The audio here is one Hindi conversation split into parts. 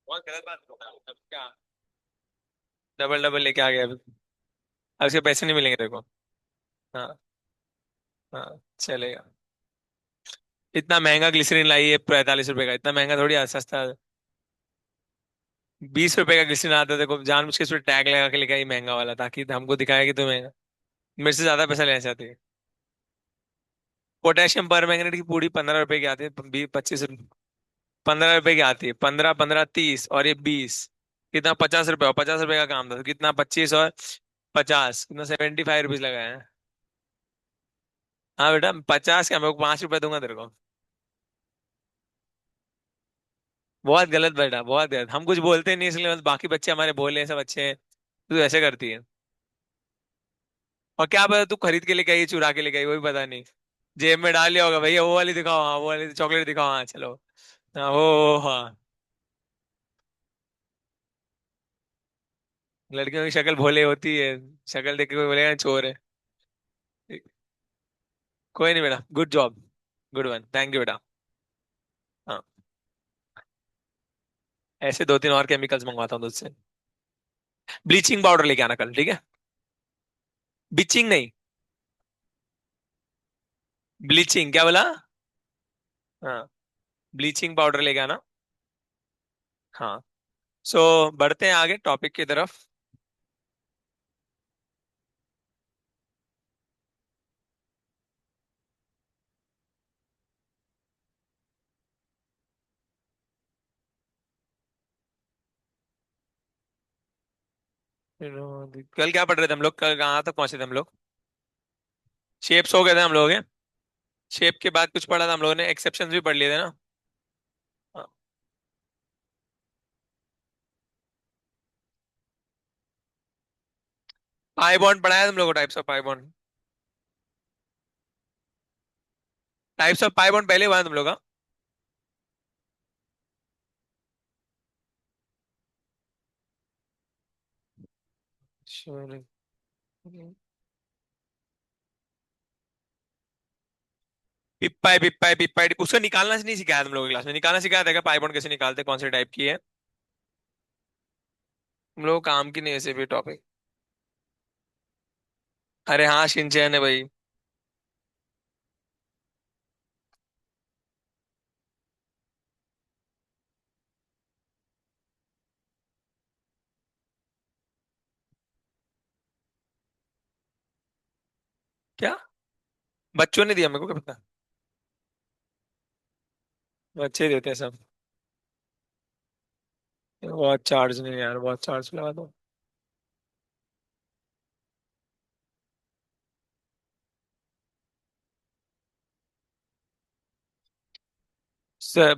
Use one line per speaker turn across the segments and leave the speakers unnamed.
बहुत गलत बात हो रहा है। अब क्या डबल डबल लेके आ गया अभी। अब इसके पैसे नहीं मिलेंगे तेरे को। हाँ। हाँ चलेगा। इतना महंगा ग्लिसरीन लाई है 45 रुपए का, इतना महंगा थोड़ी सस्ता। 20 रुपए का ग्लिसरीन आता है, देखो जानबूझ के उसमें टैग लगा के लिखा है ये महंगा वाला, ताकि हमको दिखाया कि तुम्हें मेरे से ज्यादा पैसा लेना चाहती है। पोटेशियम पर मैंगनेट की पूरी 15 रुपए की आती है, 25 रुपए। 15 रुपए की आती है, 15 15 30 और ये 20। कितना? 50 रुपए, और 50 रुपए का काम था तो कितना? 25 और 50, कितना? 75 रुपीज लगाए हैं। हाँ बेटा 50 क्या, मैं 5 रुपए दूंगा तेरे को। बहुत गलत बेटा, बहुत गलत। हम कुछ बोलते नहीं इसलिए बस बाकी बच्चे हमारे बोले सब अच्छे हैं, तू ऐसे करती है। और क्या पता तू खरीद के लेके आई चुरा के लेके आई, वही पता नहीं। जेब में डाल लिया होगा, भैया वो वाली दिखाओ, हाँ वो वाली चॉकलेट दिखाओ, हाँ चलो। हाँ वो हाँ। लड़कियों की शक्ल भोले होती है, शक्ल देख के कोई बोलेगा चोर है। कोई नहीं बेटा, good job. Good one, thank you बेटा। हाँ। ऐसे 2 3 और केमिकल्स मंगवाता हूँ तुझसे। ब्लीचिंग पाउडर लेके आना कल, ठीक है? बिचिंग नहीं, ब्लीचिंग क्या बोला? हाँ, ब्लीचिंग पाउडर लेके आना। हाँ। सो बढ़ते हैं आगे टॉपिक की तरफ। कल क्या पढ़ रहे थे हम लोग? कल कहाँ तक पहुंचे थे हम लोग? शेप्स हो गए थे हम लोग हैं। शेप के बाद कुछ पढ़ा था हम लोगों ने, एक्सेप्शंस भी पढ़ लिए थे ना। पाई बॉन्ड पढ़ाया था हम लोग को, types of pi bond. Types of pi bond पहले हुआ है तुम लोग का? पिप्पाई पिप्पाई पिप्पाई उसको निकालना नहीं सिखाया तुम लोगों की क्लास में? निकालना सिखाया था क्या? पाई बॉन्ड कैसे निकालते, कौन से टाइप की है? तुम लोग को काम की नहीं वैसे भी टॉपिक। अरे हाँ शिनचैन है भाई। क्या? बच्चों ने दिया मेरे को, क्या पता। बच्चे ही देते हैं सब। बहुत चार्ज नहीं यार, बहुत चार्ज लगा दो।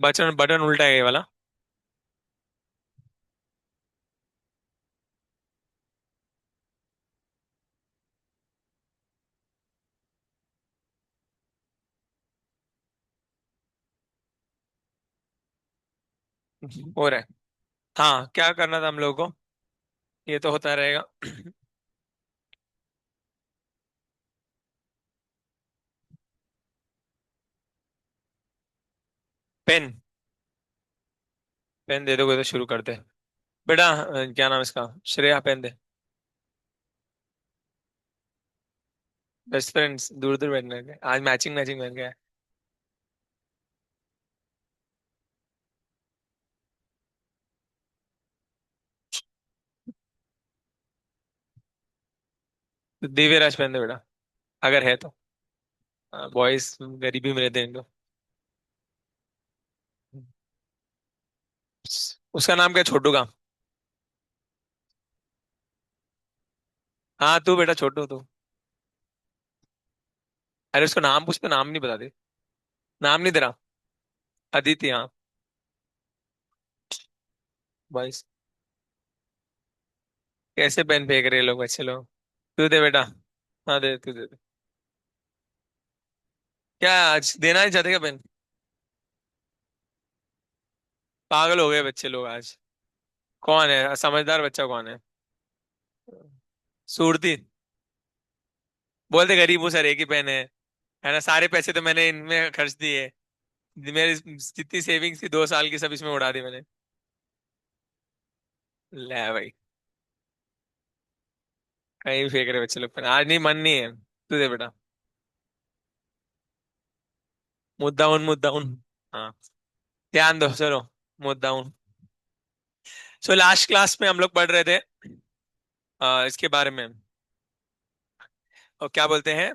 बटन बटन उल्टा है ये वाला। हो रहा है। हाँ क्या करना था हम लोगों को? ये तो होता रहेगा। पेन। पेन दे दोगे तो शुरू करते हैं। बेटा क्या नाम है इसका, श्रेया पेन दे। बेस्ट फ्रेंड्स दूर दूर बैठने के आज मैचिंग मैचिंग बन गया है। दिव्य राज पेन दे बेटा, अगर है तो। बॉयज गरीबी में रहते हैं इनको। उसका नाम क्या है, छोटू का? हाँ तू बेटा, छोटू तू। अरे उसको नाम पूछ, तो नाम नहीं बता दे। नाम नहीं तेरा? अदिति, हाँ। बॉयज कैसे पेन फेंक रहे हैं लोग, अच्छे लोग। तू दे बेटा। हाँ दे, तू दे दे। क्या आज देना नहीं चाहते क्या पेन? पागल हो गए बच्चे लोग आज। कौन है समझदार बच्चा, कौन है? सूरती। बोलते गरीब हूँ सर, एक ही पेन है ना? सारे पैसे तो मैंने इनमें खर्च दिए। मेरी जितनी सेविंग्स थी 2 साल की, सब इसमें उड़ा दी मैंने। ले भाई, कहीं भी फेंक रहे बच्चे लोग, पर आज नहीं, मन नहीं है, तू दे बेटा। मुद्दा उन, मुद्दा उन। हाँ, ध्यान दो, चलो। मुद्दा उन। सो लास्ट क्लास में हम लोग पढ़ रहे थे इसके बारे में, और क्या बोलते हैं।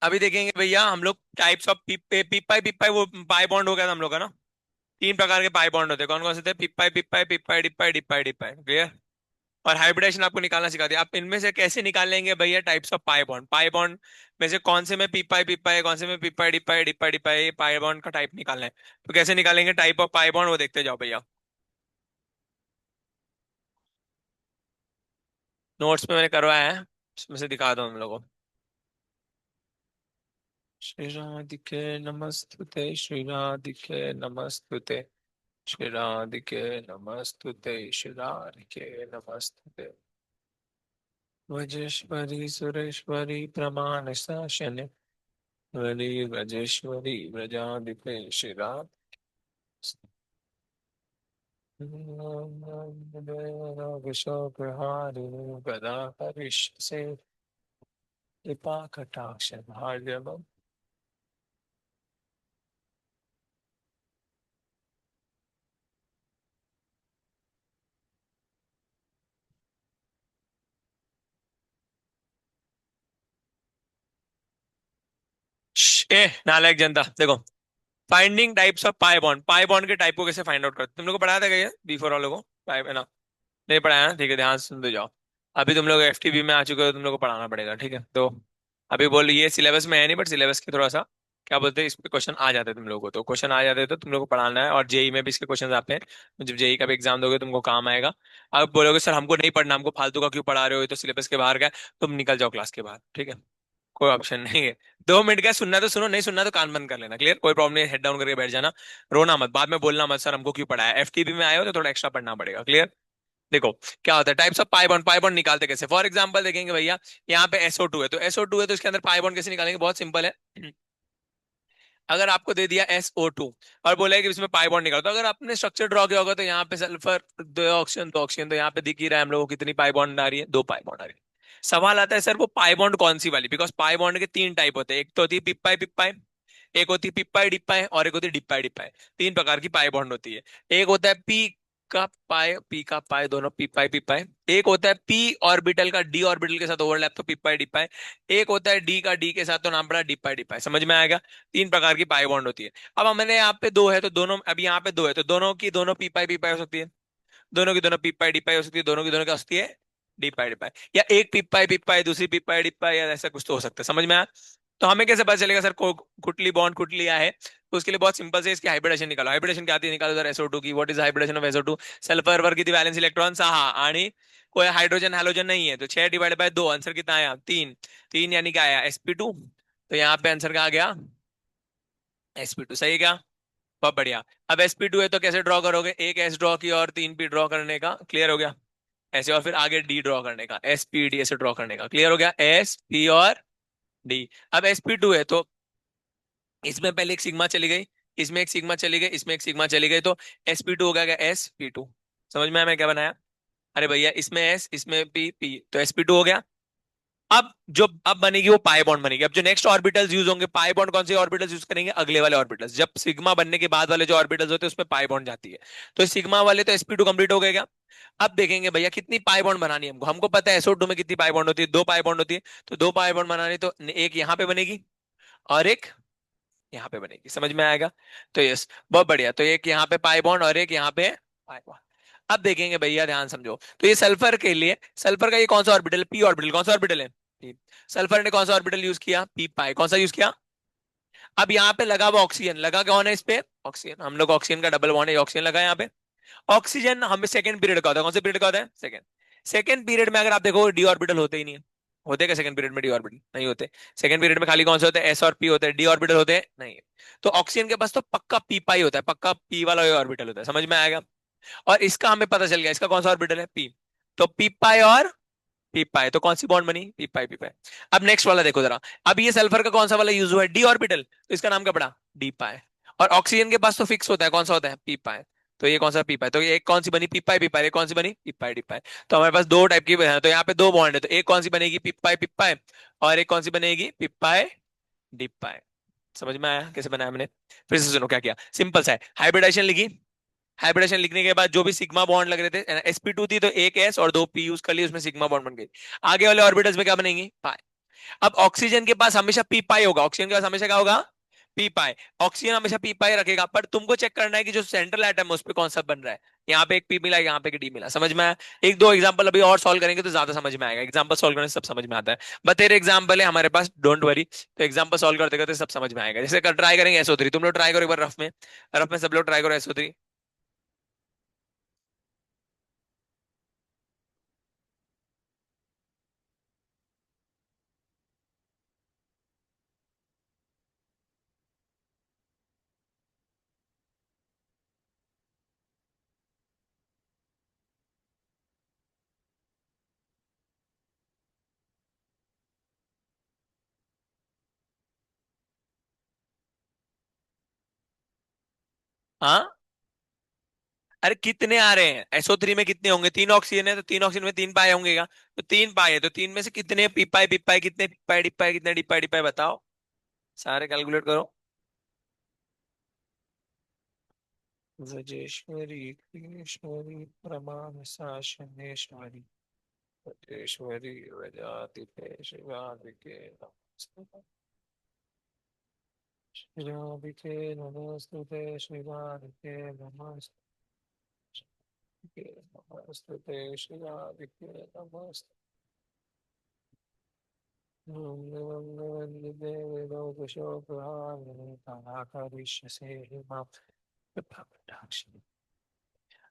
अभी देखेंगे भैया हम लोग टाइप्स ऑफ पिपाई, पिपाई वो पाई बॉन्ड हो गया था हम लोग का ना। तीन प्रकार के पाई बॉन्ड होते हैं, कौन कौन से थे? पिपाई, पिपाई, पिपाई डिपाई, डिपाई डिपाई, क्लियर। और हाइब्रिडेशन आपको निकालना सिखा दिया। आप इनमें से कैसे निकालेंगे भैया types of pi bond? Pi bond में से कौन से में पिपाई पिपाई, कौन से में p pi d pi, d pi d pi, pi bond का टाइप निकालना है। तो कैसे निकालेंगे टाइप ऑफ पाई बॉन्ड, वो देखते जाओ भैया। नोट्स में मैंने करवाया है, उसमें से दिखा दो हम लोगों को। श्री राधिके नमस्तुते, श्री राधिके नमस्तुते, श्री राधिके नमस्तुते, श्री राधिके नमस्तुते। वजेश्वरी सुरेश्वरी प्रमाण शासने, वरी व्रजेश्वरी व्रजाधिपे श्री राध। विशोकहारिणी गदा हरीश से, कृपा कटाक्ष भार्गव। ए नालायक जनता, देखो। Finding types of pi bond, pi bond के टाइप को कैसे फाइंड आउट करते, तुम लोग को पढ़ाया था क्या बी फॉर वालों को? पाई है ना? नहीं पढ़ाया ना, ठीक है, ध्यान से सुनते जाओ। अभी तुम लोग एफटीबी में आ चुके हो, तुम लोग को पढ़ाना पड़ेगा, ठीक है। तो अभी बोल, ये सिलेबस में है नहीं, बट सिलेबस के थोड़ा सा क्या बोलते हैं, इस पे क्वेश्चन आ जाते हैं तुम लोगों को, तो क्वेश्चन आ जाते हैं तो तुम लोग को पढ़ाना है। और जेई में भी इसके क्वेश्चन आते हैं, तो जब जेई का भी एग्जाम दोगे तुमको काम आएगा। अब बोलोगे सर हमको नहीं पढ़ना, हमको फालतू का क्यों पढ़ा रहे हो, ये तो सिलेबस के बाहर का है, तुम निकल जाओ क्लास के बाहर, ठीक है। कोई ऑप्शन नहीं है। 2 मिनट का सुनना तो सुनो, नहीं सुनना तो कान बंद कर लेना। क्लियर, कोई प्रॉब्लम नहीं, हेड डाउन करके बैठ जाना। रोना मत, बाद में बोलना मत सर हमको क्यों पढ़ाया। एफटीपी में आए हो तो थोड़ा एक्स्ट्रा पढ़ना पड़ेगा। क्लियर। देखो क्या होता है types of pi bond. Pi bond निकालते कैसे, फॉर एग्जांपल देखेंगे भैया, यहाँ पे SO2 है, तो SO2 है तो इसके अंदर पाई बॉन्ड कैसे निकालेंगे, बहुत सिंपल है। अगर आपको दे दिया SO2 और बोला है कि इसमें पाई बॉन्ड निकालो, तो अगर आपने स्ट्रक्चर ड्रॉ किया होगा तो यहाँ पे सल्फर, दो ऑक्सीजन, तो यहाँ पे दिख ही रहा है हम लोगों को कितनी पाई बॉन्ड आ रही है, 2 पाई बॉन्ड आ रही है। सवाल आता है सर वो पाई बॉन्ड कौन सी वाली, बिकॉज पाई बॉन्ड के 3 टाइप होते हैं, एक तो होती है पिप्पाई पिप्पाई, एक होती है पिप्पाई डिप्पाई, और एक होती है डिप्पाई डिप्पाई। 3 प्रकार की पाई बॉन्ड होती है। एक होता है पी का पाई दोनों पी पाई पी पाई। एक होता है पी ऑर्बिटल का डी ऑर्बिटल के साथ ओवरलैप, तो पी पाई डी पाई। एक होता है डी का डी के साथ, तो नाम पड़ा डी पाई डी पाई। समझ में आएगा। 3 प्रकार की पाई बॉन्ड होती है। अब हमने यहाँ पे 2 है तो दोनों, अब यहाँ पे 2 है तो दोनों की दोनों पी पाई हो सकती है, दोनों की दोनों पी पाई डी पाई हो सकती है, दोनों की दोनों क्या हो सकती है, डी पाई डी पाई। या एक पी पाई दूसरी पी पाई डी पाई, या ऐसा कुछ तो हो सकता है। समझ में आया। तो हमें कैसे पता चलेगा सर को कुटली बॉन्ड कुटली क्या है, तो उसके लिए बहुत सिंपल से इसकी हाइब्रिडेशन निकालो। हाइब्रिडेशन क्या आती है, निकालो सर SO2 की। What is hybridization of SO2, sulphur वर किती वैलेंस इलेक्ट्रॉन 6, आणि कोई हाइड्रोजन हैलोजन नहीं है, तो 6 डिवाइड बाय 2, आंसर कितना आया 3। 3 यानी क्या आया sp2, तो यहाँ पे आंसर क्या आ गया sp2। सही है क्या, बहुत बढ़िया। अब sp2 है तो कैसे ड्रॉ करोगे, एक S ड्रॉ किया और 3p ड्रॉ करने का, क्लियर हो गया। ऐसे, और फिर आगे D ड्रॉ करने का, sp d ऐसे ड्रॉ करने का, क्लियर हो गया, SP और D। अब sp2 है तो इसमें पहले एक सिग्मा चली गई, इसमें एक सिग्मा चली गई, इसमें एक सिग्मा चली गई, तो sp2 हो गया क्या sp2। समझ में आया मैं क्या बनाया। अरे भैया इसमें S इसमें P तो sp2 हो गया। अब बनेगी वो पाई बॉन्ड बनेगी। अब जो नेक्स्ट ऑर्बिटल्स यूज होंगे, पाई बॉन्ड कौन से ऑर्बिटल्स यूज करेंगे, अगले वाले ऑर्बिटल्स, जब सिग्मा बनने के बाद वाले जो ऑर्बिटल्स होते हैं उसमें पाई बॉन्ड जाती है। तो सिग्मा वाले तो sp2 कंप्लीट हो गए क्या। अब देखेंगे भैया कितनी पाई बॉन्ड बनानी है हमको, हमको पता है SO2 में कितनी पाई बॉन्ड होती है, 2 पाई बॉन्ड होती है। तो 2 पाई बॉन्ड बनानी, तो एक यहाँ पे बनेगी और एक यहाँ पे बनेगी। समझ में आएगा। तो यस, बहुत बढ़िया। तो एक यहाँ पे पाई बॉन्ड और एक यहाँ पे पाई बॉन्ड। अब देखेंगे भैया ध्यान समझो, तो ये सल्फर के लिए, सल्फर का ये कौन सा ऑर्बिटल, पी ऑर्बिटल, कौन सा ऑर्बिटल है P। सल्फर ने कौन सा ऑर्बिटल यूज किया, पी पाई, कौन सा यूज किया। अब यहाँ पे लगा हुआ ऑक्सीजन, लगा कौन है इस पे, ऑक्सीजन। हम लोग ऑक्सीजन का डबल बॉन्ड है, ऑक्सीजन लगा है यहाँ पे। ऑक्सीजन हमें सेकंड पीरियड का होता है, कौन से पीरियड का होता है, सेकंड। सेकंड पीरियड में अगर आप देखो डी ऑर्बिटल होते ही नहीं है। होते क्या सेकंड पीरियड में डी ऑर्बिटल, नहीं होते। सेकंड पीरियड में खाली कौन से होते हैं, S और P होते हैं, डी ऑर्बिटल होते हैं नहीं है। तो ऑक्सीजन के पास तो पक्का पी पाई होता है, पक्का पी वाला ऑर्बिटल होता है। समझ में आएगा। और इसका हमें पता चल गया इसका कौन सा ऑर्बिटल है, पी। तो पी पाई और पी पाई, तो कौन सी बॉन्ड बनी, पी पाई पी पाई। अब नेक्स्ट वाला देखो जरा। अब ये सल्फर का कौन सा वाला यूज हुआ है, डी ऑर्बिटल, तो इसका नाम क्या पड़ा, डी पाई। और ऑक्सीजन के पास तो फिक्स होता है, कौन सा होता है, पी पाई। तो ये कौन सा पी पाई, तो ये एक कौन सी बनी, पी पाई पी पाई, एक कौन सी बनी, पी पाई डी पाई। तो हमारे पास 2 टाइप की है, तो यहाँ पे 2 बॉन्ड है, तो एक कौन सी बनेगी, पी पाई पी पाई, और एक कौन सी बनेगी, पी पाई डी पाई। समझ में आया कैसे बनाया मैंने। फिर से सुनो क्या किया, सिंपल सा है, हाइब्रिडेशन लिखी। हाइब्रिडेशन लिखने के बाद जो भी सिग्मा बॉन्ड लग रहे थे, sp2 थी तो एक S और 2p यूज कर लिए, उसमें सिग्मा बॉन्ड बन गई। आगे वाले ऑर्बिटल्स में क्या बनेंगी, पाई। अब ऑक्सीजन के पास हमेशा पी पाई होगा, ऑक्सीजन के पास हमेशा क्या होगा, पी पाई। ऑक्सीजन हमेशा पी पाई रखेगा, पर तुमको चेक करना है कि जो सेंट्रल एटम है उस पर कौन सा बन रहा है। यहाँ पे एक पी मिला, यहाँ पे एक डी मिला। समझ में आया। एक दो एग्जांपल अभी और सॉल्व करेंगे तो ज्यादा समझ में आएगा, एग्जांपल सॉल्व करने से सब समझ में आता है। बस तेरे एग्जांपल है हमारे पास, डोंट वरी। तो एग्जांपल सॉल्व करते करते सब समझ में आएगा। जैसे ट्राई करेंगे SO3, तुम लोग ट्राई करो एक बार रफ में, रफ में सब लोग ट्राई करो SO3। हाँ, अरे कितने आ रहे हैं, SO3 में कितने होंगे, 3 ऑक्सीजन है तो 3 ऑक्सीजन में 3 पाए होंगे क्या। तो 3 पाए है तो 3 में से कितने पीपाई पिपाई, कितने पीपाई डिपाई, कितने डिपाई डिपाई, बताओ। सारे कैलकुलेट करो। वजेश्वरी कृष्णेश्वरी परमाम शासनेश्वरी वजेश्वरी वजातिके शिवादिके नमस्ते। शिवादिके नमस्ते, शिवादिके नमस्ते, नमस्ते शिवादिके नमस्ते।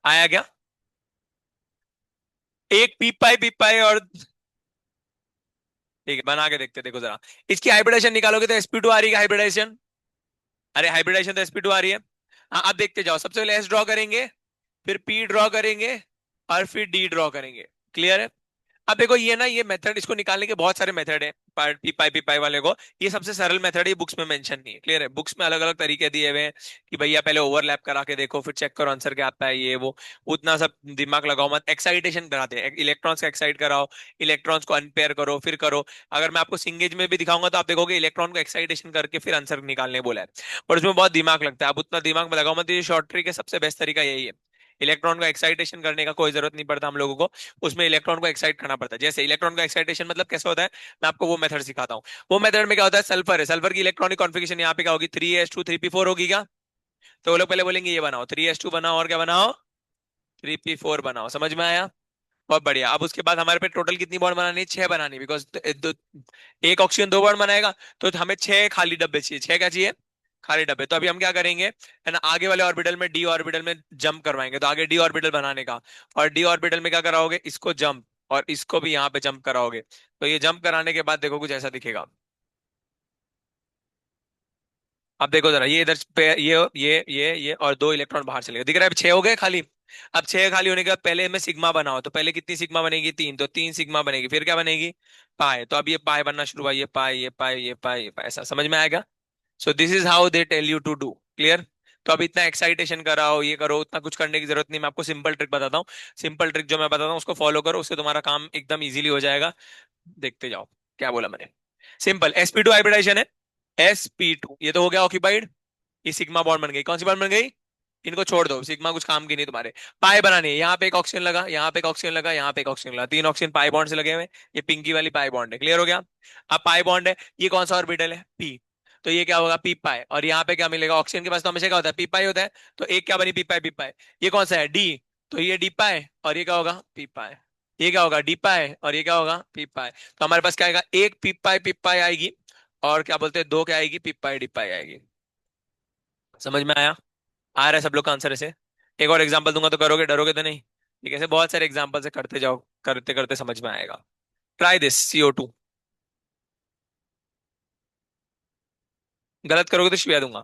आया क्या, एक पीपाई पिपाई और ठीक है, बना के देखते हैं, देखो जरा। इसकी हाइब्रिडेशन निकालोगे तो sp2 आ रही है हाइब्रिडेशन। अरे हाइब्रिडेशन तो sp2 आ रही है। हाँ, अब देखते जाओ, सबसे पहले s ड्रॉ करेंगे, फिर p ड्रॉ करेंगे, और फिर d ड्रॉ करेंगे। क्लियर है। अब देखो ये ना, ये मेथड, इसको निकालने के बहुत सारे मेथड है। पी पाई वाले को, ये सबसे सरल मेथड है, ये बुक्स में मेंशन नहीं है। क्लियर है, बुक्स में अलग अलग तरीके दिए हुए हैं कि भैया पहले ओवरलैप करा के देखो, फिर चेक करो आंसर क्या आता है, ये वो। उतना सब दिमाग लगाओ मत, एक्साइटेशन कराते हैं, इलेक्ट्रॉन्स का एक्साइट कराओ, इलेक्ट्रॉन्स को अनपेयर करो, फिर करो। अगर मैं आपको सिंगेज में भी दिखाऊंगा तो आप देखोगे इलेक्ट्रॉन को एक्साइटेशन करके फिर आंसर निकालने बोला है। पर उसमें बहुत दिमाग लगता है, आप उतना दिमाग में लगाओ मत, ये शॉर्ट ट्रिक है, सबसे बेस्ट तरीका यही है। इलेक्ट्रॉन को एक्साइटेशन करने का कोई जरूरत नहीं पड़ता हम लोगों को, उसमें इलेक्ट्रॉन को एक्साइट करना पड़ता है। जैसे इलेक्ट्रॉन का एक्साइटेशन मतलब कैसे होता है, मैं आपको वो मेथड सिखाता हूँ। वो मेथड में क्या होता है, सल्फर है, सल्फर की इलेक्ट्रॉनिक कॉन्फ़िगरेशन यहाँ पे क्या होगी, 3s2 3p4 होगी क्या। तो वो लोग पहले बोलेंगे ये बनाओ, 3s2 बनाओ, और क्या बनाओ, 3p4 बनाओ। समझ में आया। बहुत बढ़िया। अब उसके बाद हमारे पे टोटल कितनी बॉन्ड बनानी है, 6 बनानी, बिकॉज एक ऑक्सीजन 2 बॉन्ड बनाएगा, तो हमें 6 खाली डब्बे चाहिए, 6 क्या चाहिए, खाली डब्बे। तो अभी हम क्या करेंगे, है ना, आगे वाले ऑर्बिटल में, डी ऑर्बिटल में जंप करवाएंगे, तो आगे डी ऑर्बिटल बनाने का, और डी ऑर्बिटल में क्या कराओगे, इसको जंप, और इसको भी यहाँ पे जंप कराओगे। तो ये जंप कराने के बाद देखो कुछ ऐसा दिखेगा। अब देखो जरा, ये इधर पे ये और 2 इलेक्ट्रॉन बाहर चले गए, दिख रहा है, अब 6 हो गए खाली। अब 6 खाली होने के बाद पहले में सिग्मा बनाओ, तो पहले कितनी सिग्मा बनेगी, 3, तो 3 सिग्मा बनेगी, फिर क्या बनेगी, पाए। तो अब ये पाए बनना शुरू हुआ, ये पाए, ये पाए, ये पाए, ये पाए, ऐसा समझ में आएगा। So this is how they tell you to do. Clear. तो अब इतना एक्साइटेशन कराओ, ये करो, उतना कुछ करने की जरूरत नहीं, मैं आपको सिंपल ट्रिक बताता हूँ। सिंपल ट्रिक जो मैं बताता हूँ उसको फॉलो करो, उससे तुम्हारा काम एकदम इजीली हो जाएगा। देखते जाओ क्या बोला मैंने। सिंपल, sp2 हाइब्रिडाइजेशन है। sp2, ये तो हो गया ऑक्यूपाइड, ये सिग्मा बॉन्ड बन गई, कौन सी बॉन्ड बन गई, इनको छोड़ दो, सिग्मा कुछ काम की नहीं तुम्हारे। पाई बनानी है, यहाँ पे एक ऑक्सीजन लगा, यहाँ पे एक ऑक्सीजन लगा, यहाँ पे एक ऑक्सीजन लगा, 3 ऑक्सीजन पाई बॉन्ड से लगे हुए। ये पिंकी वाली पाई बॉन्ड है, क्लियर हो गया। अब पाई बॉन्ड है, ये कौन सा ऑर्बिटल है, पी। तो ये क्या होगा, पी पाई, और यहाँ पे क्या मिलेगा, ऑक्सीजन के पास तो हमेशा क्या होता है, पी पाई होता है। तो एक क्या बनी, पी पाई, पी पाई। ये कौन सा है, डी। तो ये डी पाई, और ये क्या होगा, पी पाई। ये क्या होगा, डी पाई, और ये क्या होगा, पी पाई। तो हमारे पास क्या आएगा, एक पी पाई आएगी, और क्या बोलते हैं, 2 क्या आएगी, पी पाई डी पाई आएगी। समझ में आया। आ रहा है सब लोग का आंसर ऐसे। एक और एग्जांपल दूंगा तो करोगे, डरोगे तो नहीं। ठीक है, ऐसे बहुत सारे एग्जांपल से करते जाओ, करते करते समझ में आएगा। Try this CO2। गलत करोगे तो शिवा दूंगा।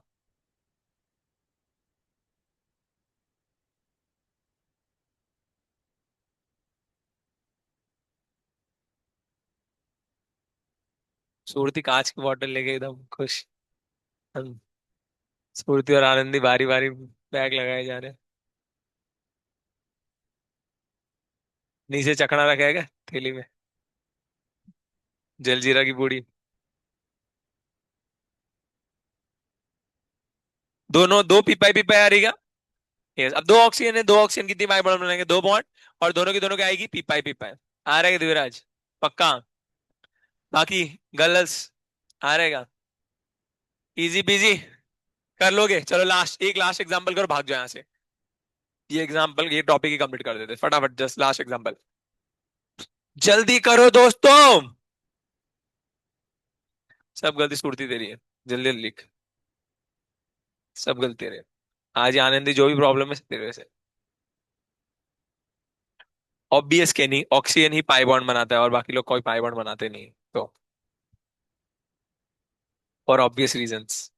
सूरती कांच की बोतल लेके एकदम खुश। हम सूरती और आनंदी बारी बारी बैग लगाए जा रहे हैं। नीचे चखना रखा है क्या थैली में, जलजीरा की बूड़ी। दोनों दो पिपाई पिपाई आ रही क्या। यस, अब 2 ऑक्सीजन है, 2 ऑक्सीजन कितनी बाई बॉन्ड बनाएंगे, 2 बॉन्ड, और दोनों की दोनों क्या आएगी, पिपाई पिपाई। आ रहेगा दिव्यराज, पक्का। बाकी गर्ल्स, आ रहेगा, इजी बीजी, कर लोगे। चलो लास्ट, एक लास्ट एग्जांपल करो, भाग जाओ यहाँ से। ये एग्जांपल, ये टॉपिक ही कंप्लीट कर देते फटाफट, जस्ट लास्ट एग्जांपल। जल्दी करो दोस्तों। सब गलती सुरती तेरी है, जल्दी जल्दी लिख। सब गलती तेरे है। आज ये आनंदी जो भी प्रॉब्लम है सब तेरे वजह से। ऑब्वियस के नहीं, ऑक्सीजन ही पाई बॉन्ड बनाता है, और बाकी लोग कोई पाई बॉन्ड बनाते नहीं, तो फॉर ऑब्वियस रीजंस।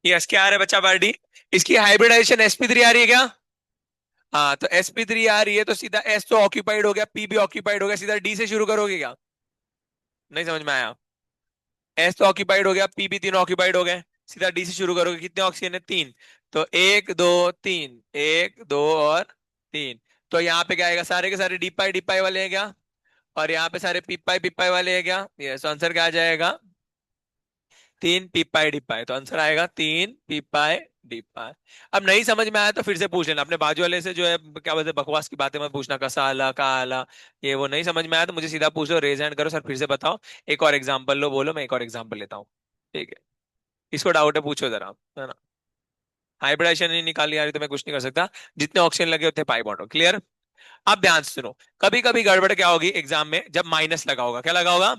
यस, क्या आ रहा है बच्चा पार्टी, इसकी हाइब्रिडाइजेशन sp3 आ रही है क्या। हाँ, तो sp3 आ रही है, तो सीधा s तो ऑक्यूपाइड हो गया, p भी ऑक्यूपाइड हो गया, सीधा d से शुरू करोगे क्या। नहीं समझ में आया। s तो ऑक्यूपाइड हो गया, p भी, तीनों ऑक्यूपाइड हो गए। सीधा डी से शुरू करोगे, कितने ऑक्सीजन है? 3। तो 1 2 3, 1 2 और 3। तो यहाँ पे क्या आएगा? सारे के सारे डी पाई वाले हैं क्या? और यहाँ पे सारे पी पाई वाले हैं क्या? यस, आंसर क्या आ जाएगा? 3 पी पाई डी पाई। तो आंसर आएगा 3 पी पाई डी पाई। अब नहीं समझ में आया तो फिर से पूछ लेना अपने बाजू वाले से, जो है क्या बोलते हैं, बकवास की बातें मत पूछना, कसा आला का आला, ये वो नहीं समझ में आया तो मुझे सीधा पूछ लो, रेज हैंड करो, सर फिर से बताओ। एक और एग्जांपल लो, बोलो, मैं एक और एग्जांपल लेता हूँ। ठीक है, इसको डाउट है पूछो जरा, है ना? हाइब्रिडाइजेशन नहीं निकाली आ रही तो मैं कुछ नहीं कर सकता। जितने ऑक्सीजन लगे उतने पाई बॉन्ड हो। क्लियर? अब ध्यान से सुनो, कभी कभी गड़बड़ क्या होगी एग्जाम में, जब माइनस लगा होगा। क्या लगा होगा?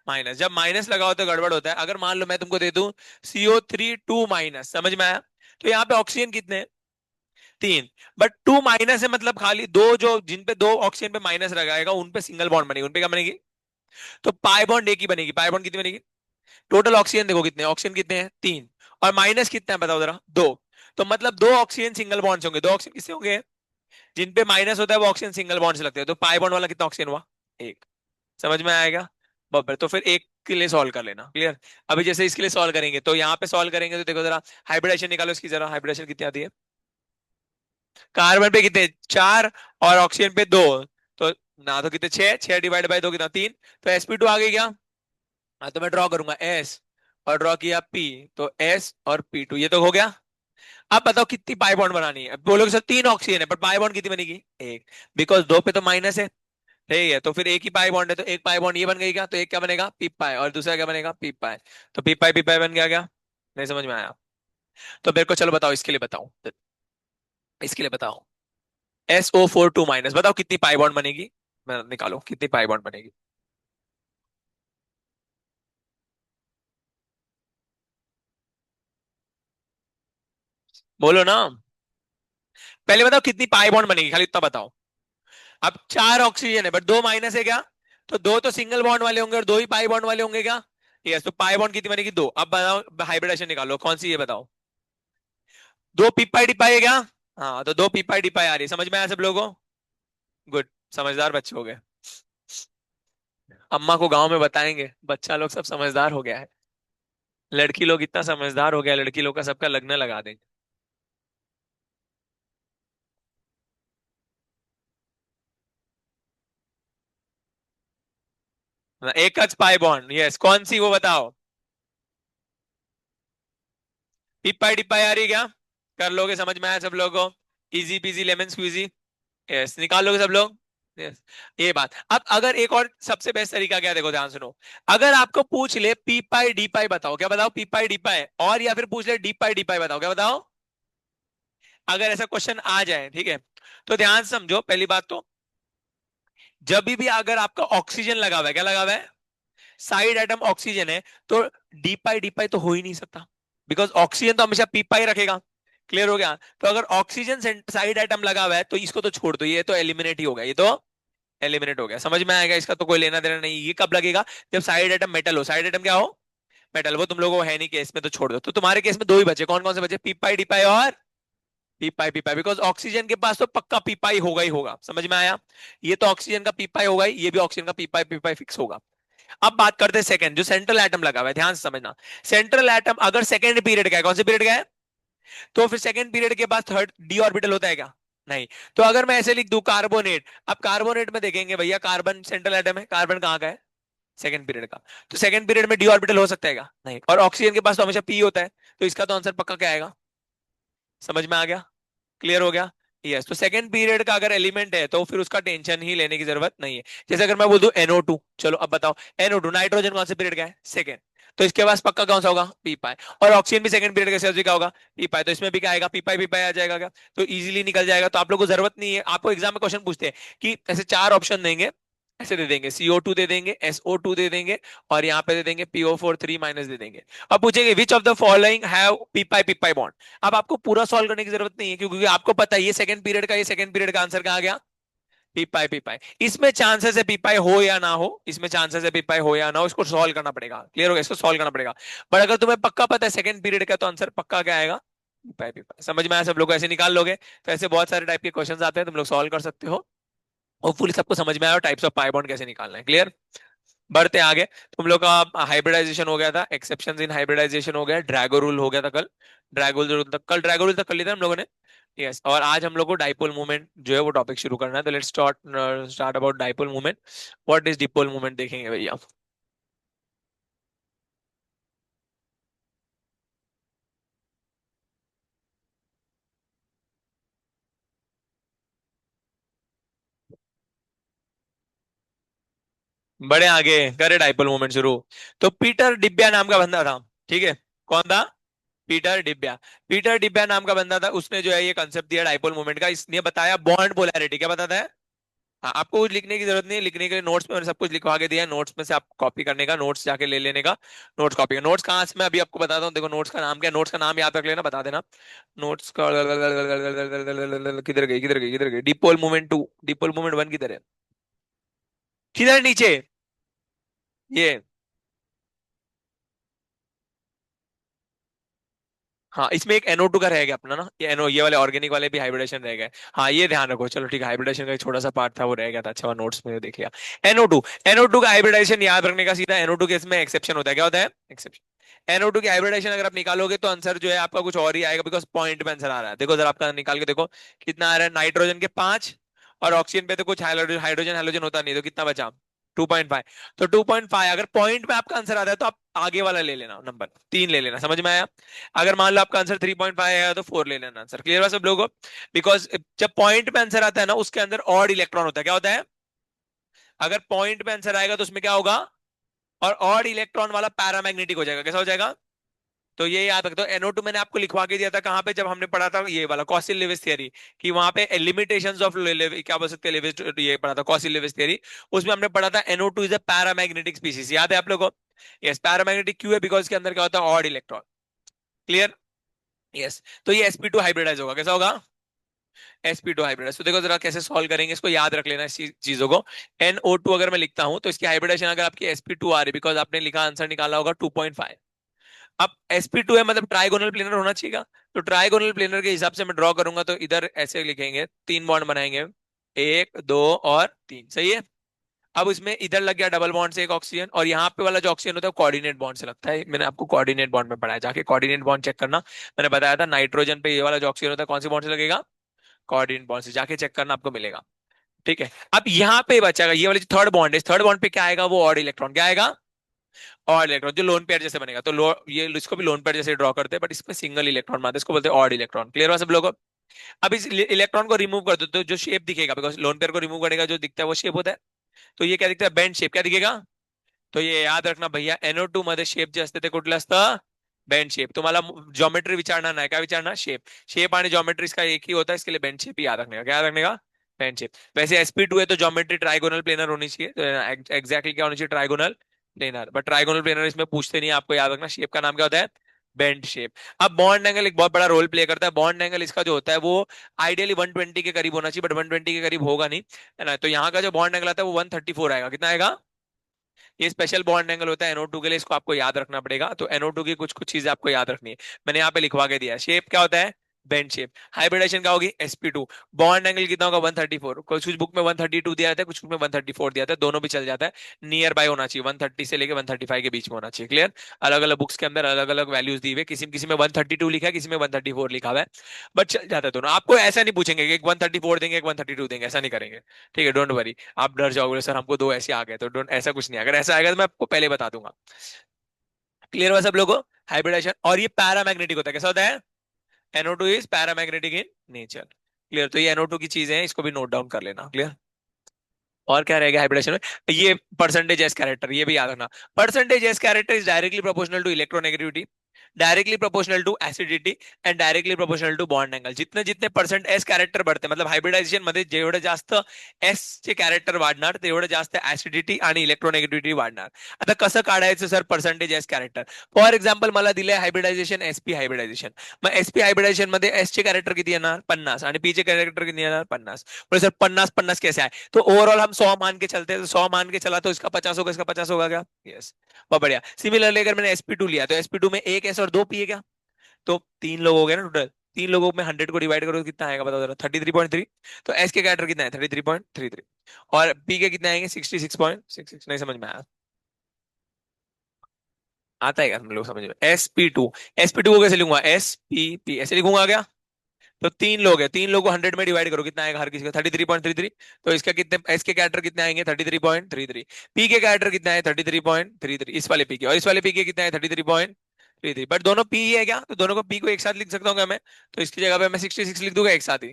माइनस। जब माइनस लगा हो तो गड़बड़ होता है। अगर मान लो मैं तुमको दे दूं CO3 2 माइनस, समझ में आया? तो यहाँ पे ऑक्सीजन कितने हैं? 3। बट 2 माइनस है, मतलब खाली दो, जो जिन पे दो ऑक्सीजन पे माइनस लगाएगा उन पे सिंगल बॉन्ड बनेगी, उन पे क्या बनेगी? तो पाई बॉन्ड एक ही बनेगी। पाई बॉन्ड कितनी बनेगी? टोटल ऑक्सीजन देखो कितने ऑक्सीजन, कितने हैं? 3। और माइनस कितना है बताओ जरा? 2। तो मतलब दो ऑक्सीजन सिंगल बॉन्ड होंगे। दो ऑक्सीजन किससे होंगे? जिन पे माइनस होता है वो ऑक्सीजन सिंगल बॉन्ड से लगते हैं। तो पाई बॉन्ड वाला कितना ऑक्सीजन हुआ? एक। समझ में आएगा? बब्बर, तो फिर एक के लिए सॉल्व कर लेना। क्लियर? अभी जैसे इसके लिए सॉल्व करेंगे तो यहाँ पे सॉल्व करेंगे तो देखो जरा, हाइब्रिडेशन निकालो इसकी जरा। हाइब्रिडेशन कितनी आती है? कार्बन पे कितने? 4। और ऑक्सीजन पे 2। तो ना तो कितने? 6। 6 डिवाइड बाई 2 कितना? 3। तो sp2 आ गई क्या? हाँ, तो मैं ड्रॉ करूंगा S, और ड्रॉ किया P। तो S और P2, ये तो हो गया। अब बताओ कितनी पाई बॉन्ड बनानी है? अब बोलोगे सर 3 ऑक्सीजन है, पर पाई बॉन्ड कितनी बनेगी? एक। बिकॉज 2 पे तो माइनस है। ठीक है, तो फिर एक ही पाई बॉन्ड है, तो एक पाई बॉन्ड ये बन गई क्या? तो एक क्या बनेगा? पी पाई, और दूसरा क्या बनेगा? पी पाई। तो पी पाई बन गया क्या? नहीं समझ में आया? तो मेरे को चलो बताओ, इसके लिए बताओ, इसके लिए बताओ। SO4 2 माइनस, बताओ कितनी पाई बॉन्ड बनेगी? निकालो कितनी पाई बॉन्ड बनेगी। बोलो ना। पहले बताओ कितनी पाई बॉन्ड बनेगी, खाली इतना बताओ। अब 4 ऑक्सीजन है बट 2 माइनस है क्या? तो दो तो सिंगल बॉन्ड वाले होंगे और दो ही पाई बॉन्ड वाले होंगे क्या? यस, तो पाई बॉन्ड कितनी बनेगी? 2। अब बताओ हाइब्रिडेशन निकालो, कौन सी, ये बताओ। 2 पी पाई है क्या? हाँ, तो 2 पी पाई आ रही है। समझ में आया सब लोगों को? गुड। समझदार बच्चे हो गए। अम्मा को गांव में बताएंगे बच्चा लोग सब समझदार हो गया है। लड़की लोग इतना समझदार हो गया, लड़की लोग का सबका लगने लगा देंगे। एक पाई बॉन्ड, यस, कौन सी वो बताओ। पिपाई डिपाई आ रही है क्या? कर लोगे? समझ में आया सब लोगों को? Easy peasy lemon squeezy. Yes, निकाल लोगे सब लोग? यस। ये बात। अब अगर एक और सबसे बेस्ट तरीका क्या है, देखो ध्यान सुनो। अगर आपको पूछ ले पी पाई डी पाई बताओ, क्या बताओ? पी पाई डी पाई। और या फिर पूछ ले डी पाई बताओ, क्या बताओ? अगर ऐसा क्वेश्चन आ जाए, ठीक है, तो ध्यान से समझो। पहली बात तो, जब भी अगर आपका ऑक्सीजन लगा हुआ है, क्या लगा हुआ है? साइड एटम ऑक्सीजन है, तो डी पाई तो हो ही नहीं सकता। बिकॉज ऑक्सीजन तो हमेशा पी पाई रखेगा। क्लियर हो गया? तो अगर ऑक्सीजन साइड एटम लगा हुआ है तो इसको तो छोड़ दो, ये तो एलिमिनेट ही हो गया, ये तो एलिमिनेट हो गया। समझ में आएगा? इसका तो कोई लेना देना नहीं। ये कब लगेगा? जब साइड एटम मेटल हो। साइड एटम क्या हो? मेटल। वो तुम लोगों को है नहीं केस में, तो छोड़ दो। तो तुम्हारे केस में दो ही बचे, कौन कौन से बचे? पी पाई और पी पाई। बिकॉज ऑक्सीजन के पास तो पक्का पी पाई होगा ही होगा। समझ में आया? ये तो ऑक्सीजन का पी पाई होगा ही, ये भी ऑक्सीजन का पी पाई फिक्स होगा। अब बात करते हैं सेकंड, जो सेंट्रल एटम लगा हुआ है, ध्यान से समझना। सेंट्रल एटम अगर सेकंड पीरियड का है, कौन से पीरियड का है? तो फिर सेकंड पीरियड के बाद थर्ड डी ऑर्बिटल होता है क्या? नहीं। तो अगर मैं ऐसे लिख दूं कार्बोनेट, अब कार्बोनेट में देखेंगे भैया, कार्बन सेंट्रल एटम है, कार्बन कहाँ का है? सेकंड पीरियड का। तो सेकंड पीरियड में डी ऑर्बिटल हो सकता है क्या? नहीं। और ऑक्सीजन के पास तो हमेशा पी होता है। तो इसका तो आंसर पक्का क्या आएगा? समझ में आ गया? क्लियर हो गया? यस। तो सेकंड पीरियड का अगर एलिमेंट है तो फिर उसका टेंशन ही लेने की जरूरत नहीं है। जैसे अगर मैं बोल दूं NO2, चलो अब बताओ। NO2 नाइट्रोजन कौन से पीरियड का है? सेकंड। तो इसके पास पक्का कौन सा होगा? पी पाई। और ऑक्सीजन भी सेकंड पीरियड का सेल्स का होगा, पी पाई। तो इसमें भी क्या आएगा? पी पाई आ जाएगा क्या? तो इजीली निकल जाएगा। तो आप लोग को जरूरत नहीं है, आपको एग्जाम में क्वेश्चन पूछते हैं कि ऐसे चार ऑप्शन देंगे, ऐसे दे देंगे, CO2 दे देंगे, SO2 दे देंगे, और यहाँ पे दे देंगे PO4 3 माइनस दे देंगे। अब पूछेंगे which of the following have P pi bond. अब आपको पूरा सॉल्व करने की जरूरत नहीं है, क्योंकि आपको पता है ये सेकंड पीरियड का, ये सेकंड पीरियड का आंसर कहाँ आ गया? पी पाई। इसमें चांसेस है पी पाई हो या ना हो, इसमें चांसेस है पी पाई हो या ना हो, इसको सॉल्व करना पड़ेगा। क्लियर हो गया? इसको सॉल्व करना पड़ेगा। बट अगर तुम्हें पक्का पता है सेकंड पीरियड का, तो आंसर पक्का क्या आएगा? पी पाई। समझ में आया सब लोग को? ऐसे निकाल लोगे तो ऐसे बहुत सारे टाइप के क्वेश्चंस आते हैं, तुम लोग सॉल्व कर सकते हो। होपफुली सबको समझ में आया टाइप्स ऑफ पाई बॉन्ड कैसे निकालना है। क्लियर? बढ़ते आगे, तुम लोग का हाइब्रिडाइजेशन हो गया था, एक्सेप्शन इन हाइब्रिडाइजेशन हो गया, ड्रैगो रूल हो गया था कल। ड्रैगो रूल तक, कल ड्रैगो रूल तक कर लिया था हम लोगों ने। यस, और आज हम लोग को डाइपोल मूवमेंट जो है वो टॉपिक शुरू करना है, तो let's start start about dipole movement. What is dipole movement देखेंगे भैया। बड़े आगे करे डाइपोल मूवमेंट शुरू। तो पीटर डिब्या नाम का बंदा था, ठीक है। कौन था? पीटर डिब्या। पीटर डिब्या नाम का बंदा था, उसने जो है ये कंसेप्ट दिया डाइपोल मूवमेंट का, इसने बताया बॉन्ड पोलैरिटी। क्या बताता है? हाँ, आपको कुछ लिखने की जरूरत नहीं है, लिखने के लिए नोट्स में मैंने सब कुछ लिखवा के दिया है, नोट्स में से आप कॉपी करने का, नोट्स जाके ले लेने का। नोट्स कॉपी का, नोट्स कहाँ से मैं अभी आपको बताता हूँ, देखो नोट्स का नाम क्या है, नोट्स का नाम याद रख लेना, बता देना। नोट्स का किधर गई किधर गई किधर गई, dipole movement two, dipole movement one किधर है? किधर नीचे? ये, हाँ इसमें एक NO2 का रह गया अपना ना, ये NO, ये वाले ऑर्गेनिक वाले भी हाइब्रिडेशन रह गए। हाँ ये ध्यान रखो, चलो ठीक है, हाइब्रिडेशन का एक छोटा सा पार्ट था वो रह गया था, अच्छा वो नोट्स में देख लिया। NO2, NO2 का हाइब्रिडेशन याद रखने का सीधा, NO2 के इसमें एक्सेप्शन होता है, क्या होता है? एक्सेप्शन। NO2 की हाइब्रिडेशन अगर आप निकालोगे तो आंसर जो है आपका कुछ और ही आएगा, बिकॉज पॉइंट पे आंसर आ रहा है, देखो जरा आपका निकाल के देखो कितना आ रहा है, नाइट्रोजन के 5 और ऑक्सीजन पे तो कुछ हाइड्रोजन हाइड्रोजन हाइड्रोजन होता नहीं, तो कितना बचा? 2.5। तो 2.5 अगर पॉइंट पे आपका आंसर आता है तो आप आगे वाला ले लेना, नंबर 3 ले लेना, समझ में आया? अगर मान लो आपका आंसर 3.5 है तो 4 ले लेना आंसर, क्लियर है सब लोगों को? बिकॉज जब पॉइंट पे आंसर आता है ना, उसके अंदर ऑड इलेक्ट्रॉन होता है, क्या होता है? अगर पॉइंट पे आंसर आएगा तो उसमें क्या होगा? और ऑड इलेक्ट्रॉन वाला पैरामैग्नेटिक हो जाएगा, कैसा हो जाएगा? तो ये याद रखो, NO2 मैंने आपको लिखवा के दिया था कहां पे, जब हमने पढ़ा था ये वाला कॉसिल लेविस थियरी, कि वहां पे लिमिटेशंस ऑफ क्या बोल सकते हैं लेविस, ये पढ़ा था कॉसिल लेविस थियरी। उसमें हमने पढ़ा था NO2 is a paramagnetic species, याद है आप लोगों को? यस, पैरामैग्नेटिक क्यों है? बिकॉज के अंदर क्या होता है? Odd electron. क्लियर? यस। तो ये sp2 हाइब्रिडाइज होगा, कैसा होगा? sp2 hybridise. तो देखो जरा कैसे सॉल्व करेंगे इसको, याद रख लेना इस चीजों को। NO2 अगर मैं लिखता हूं तो इसकी हाइब्रिडेशन अगर आपकी sp2 आ रही, बिकॉज आपने लिखा आंसर निकाला होगा 2.5। अब sp2 है मतलब ट्राइगोनल प्लेनर होना चाहिए। तो ट्राइगोनल प्लेनर के हिसाब से मैं ड्रॉ करूंगा, तो इधर ऐसे लिखेंगे, 3 बॉन्ड बनाएंगे, 1 2 और 3, सही है। अब इसमें इधर लग गया डबल बॉन्ड से एक ऑक्सीजन, और यहाँ पे वाला जो ऑक्सीजन होता है कोऑर्डिनेट बॉन्ड से लगता है, मैंने आपको कोऑर्डिनेट बॉन्ड में पढ़ाया, जाके कोऑर्डिनेट बॉन्ड चेक करना। मैंने बताया था नाइट्रोजन पे ये वाला जो ऑक्सीजन होता है कौन सी बॉन्ड से लगेगा? कोऑर्डिनेट बॉन्ड से, जाके चेक करना, आपको मिलेगा। ठीक है। अब यहाँ पे बचेगा ये वाली जो थर्ड बॉन्ड है, थर्ड बॉन्ड पे क्या आएगा? वो ऑड इलेक्ट्रॉन, क्या आएगा? ऑड इलेक्ट्रॉन, जो लोन पेयर जैसे बनेगा, तो ये इसको भी लोन पेयर जैसे ड्रॉ करते हैं, बट इसमें सिंगल इलेक्ट्रॉन मारते हैं, इसको बोलते हैं ऑड इलेक्ट्रॉन। क्लियर हुआ सब लोगों को? अब इस इलेक्ट्रॉन को रिमूव कर दो तो जो शेप दिखेगा, बिकॉज लोन पेयर को रिमूव करेगा जो दिखता है वो शेप होता है, तो ये क्या दिखता है? बेंड शेप, क्या दिखेगा? तो ये याद रखना भैया, NO2 मध्ये शेप जे असते ते कुठलं असतं? Bend shape. तुम्हाला जॉमेट्री विचारना नहीं, क्या विचारना? शेप। शेप आणि जॉमेट्री इसका एक ही होता है, इसके लिए बेंड शेप ही याद रखने का, क्या याद रखने का? Bend shape. वैसे sp2 है तो जॉमेट्री ट्राइगोनल प्लेनर होनी चाहिए, तो एग्जैक्टली क्या होनी चाहिए? Trigonal planar. But trigonal planar इसमें पूछते नहीं, आपको याद रखना शेप का नाम क्या होता है? Bend shape. अब बॉन्ड एंगल एक बहुत बड़ा रोल प्ले करता है, बॉन्ड एंगल इसका जो होता है वो आइडियली 120 के करीब होना चाहिए, बट 120 के करीब होगा नहीं, है ना? तो यहाँ का जो बॉन्ड एंगल आता है वो 134 आएगा, कितना आएगा? ये स्पेशल बॉन्ड एंगल होता है NO2 के लिए, इसको आपको याद रखना पड़ेगा। तो NO2 की कुछ कुछ चीजें आपको याद रखनी है, मैंने यहाँ पे लिखवा के दिया है। शेप क्या होता है? Bend shape. हाइब्रिडेशन क्या होगी? sp2। बॉन्ड एंगल कितना होगा? 134। कुछ बुक में 132 दिया था, कुछ बुक में 134 दिया था, दोनों भी चल जाता है। नियर बाय होना चाहिए, 130 से लेके 135 के बीच में होना चाहिए, क्लियर? अलग अलग बुक्स के अंदर अलग अलग वैल्यूज दी हुई है, किसी किसी में 132 लिखा है, किसी में 134 लिखा हुआ है, बट चल जाता है दोनों। आपको ऐसा नहीं पूछेंगे कि एक 134 देंगे एक 132 देंगे, ऐसा नहीं करेंगे। ठीक है, डोंट वरी। आप डर जाओगे सर हमको दो ऐसे आ गए, तो डोंट, ऐसा कुछ नहीं, अगर ऐसा आएगा तो मैं आपको पहले बता दूंगा। क्लियर हुआ सब लोगों को? हाइब्रिडेशन, और ये पैरामैग्नेटिक होता है, कैसा होता है? NO2 is paramagnetic in nature. Clear? तो ये NO2 की चीजें हैं, इसको भी नोट डाउन कर लेना, क्लियर? और क्या रहेगा हाइब्रिडेशन में? ये परसेंटेज एस कैरेक्टर, ये भी याद रखना। Percentage s character is directly proportional to electronegativity, directly proportional to acidity, and directly proportional to bond angle. जितने जितने परसेंट एस कैरेक्टर बढ़ते, मतलब हायब्रिडायझेशन मध्ये जेवढे जास्त एस चे कॅरेक्टर वाढणार तेवढे जास्त ऍसिडिटी आणि इलेक्ट्रोनेगेटिव्हिटी वाढणार। आता कसं काढायचं sir percentage S character? For example मला दिलंय हायब्रिडायझेशन SP हायब्रिडायझेशन, मग SP हायब्रिडायझेशन मध्ये एस चे कॅरेक्टर किती येणार? 50, आणि पी चे कॅरेक्टर किती येणार? 50। बोले सर 50 50 कैसे आए? तो ओवरऑल हम 100 मान के चलते हैं, तो 100 मान के चला तो इसका 50 होगा, इसका 50 होगा, क्या? यस, बहुत बढ़िया। सिमिलरली अगर मैंने sp2 लिया तो sp2 में एक एस और दो पी है क्या? तो 3 लोग हो गए ना टोटल। 3 लोगों में 100 को डिवाइड करो तो कितना आएगा बताओ जरा? 33.3। तो एस के कैरेक्टर कितना है? 33.33। और पी के कितने आएंगे? 66.66। नहीं समझ में आया? आता है क्या तुम लोग समझ में? sp2 को कैसे लिखूंगा? spp ऐसे लिखूंगा क्या? तो तीन लोग हैं, तीन लोगों को 100 में डिवाइड करो, कितना आएगा हर किसी का? 33.33। तो इसका कितने, एस के कैरेक्टर कितने आएंगे? 33.33। पी के कैरेक्टर कितना है? 33.33, इस वाले पी के। और इस वाले पी के कितना है? 33.33। बट दोनों पी ही है क्या? तो दोनों को पी को एक साथ लिख सकता हूँ क्या मैं? तो इसकी जगह पे मैं 66 लिख दूंगा एक साथ ही।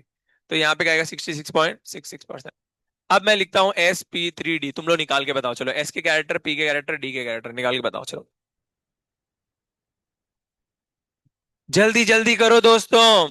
तो यहाँ पे क्या आएगा? 66.66%। अब मैं लिखता हूँ sp3d। तुम लोग निकाल के बताओ चलो, एस के कैरेक्टर, पी के कैरेक्टर, डी के कैरेक्टर निकाल के बताओ चलो। जल्दी जल्दी करो दोस्तों।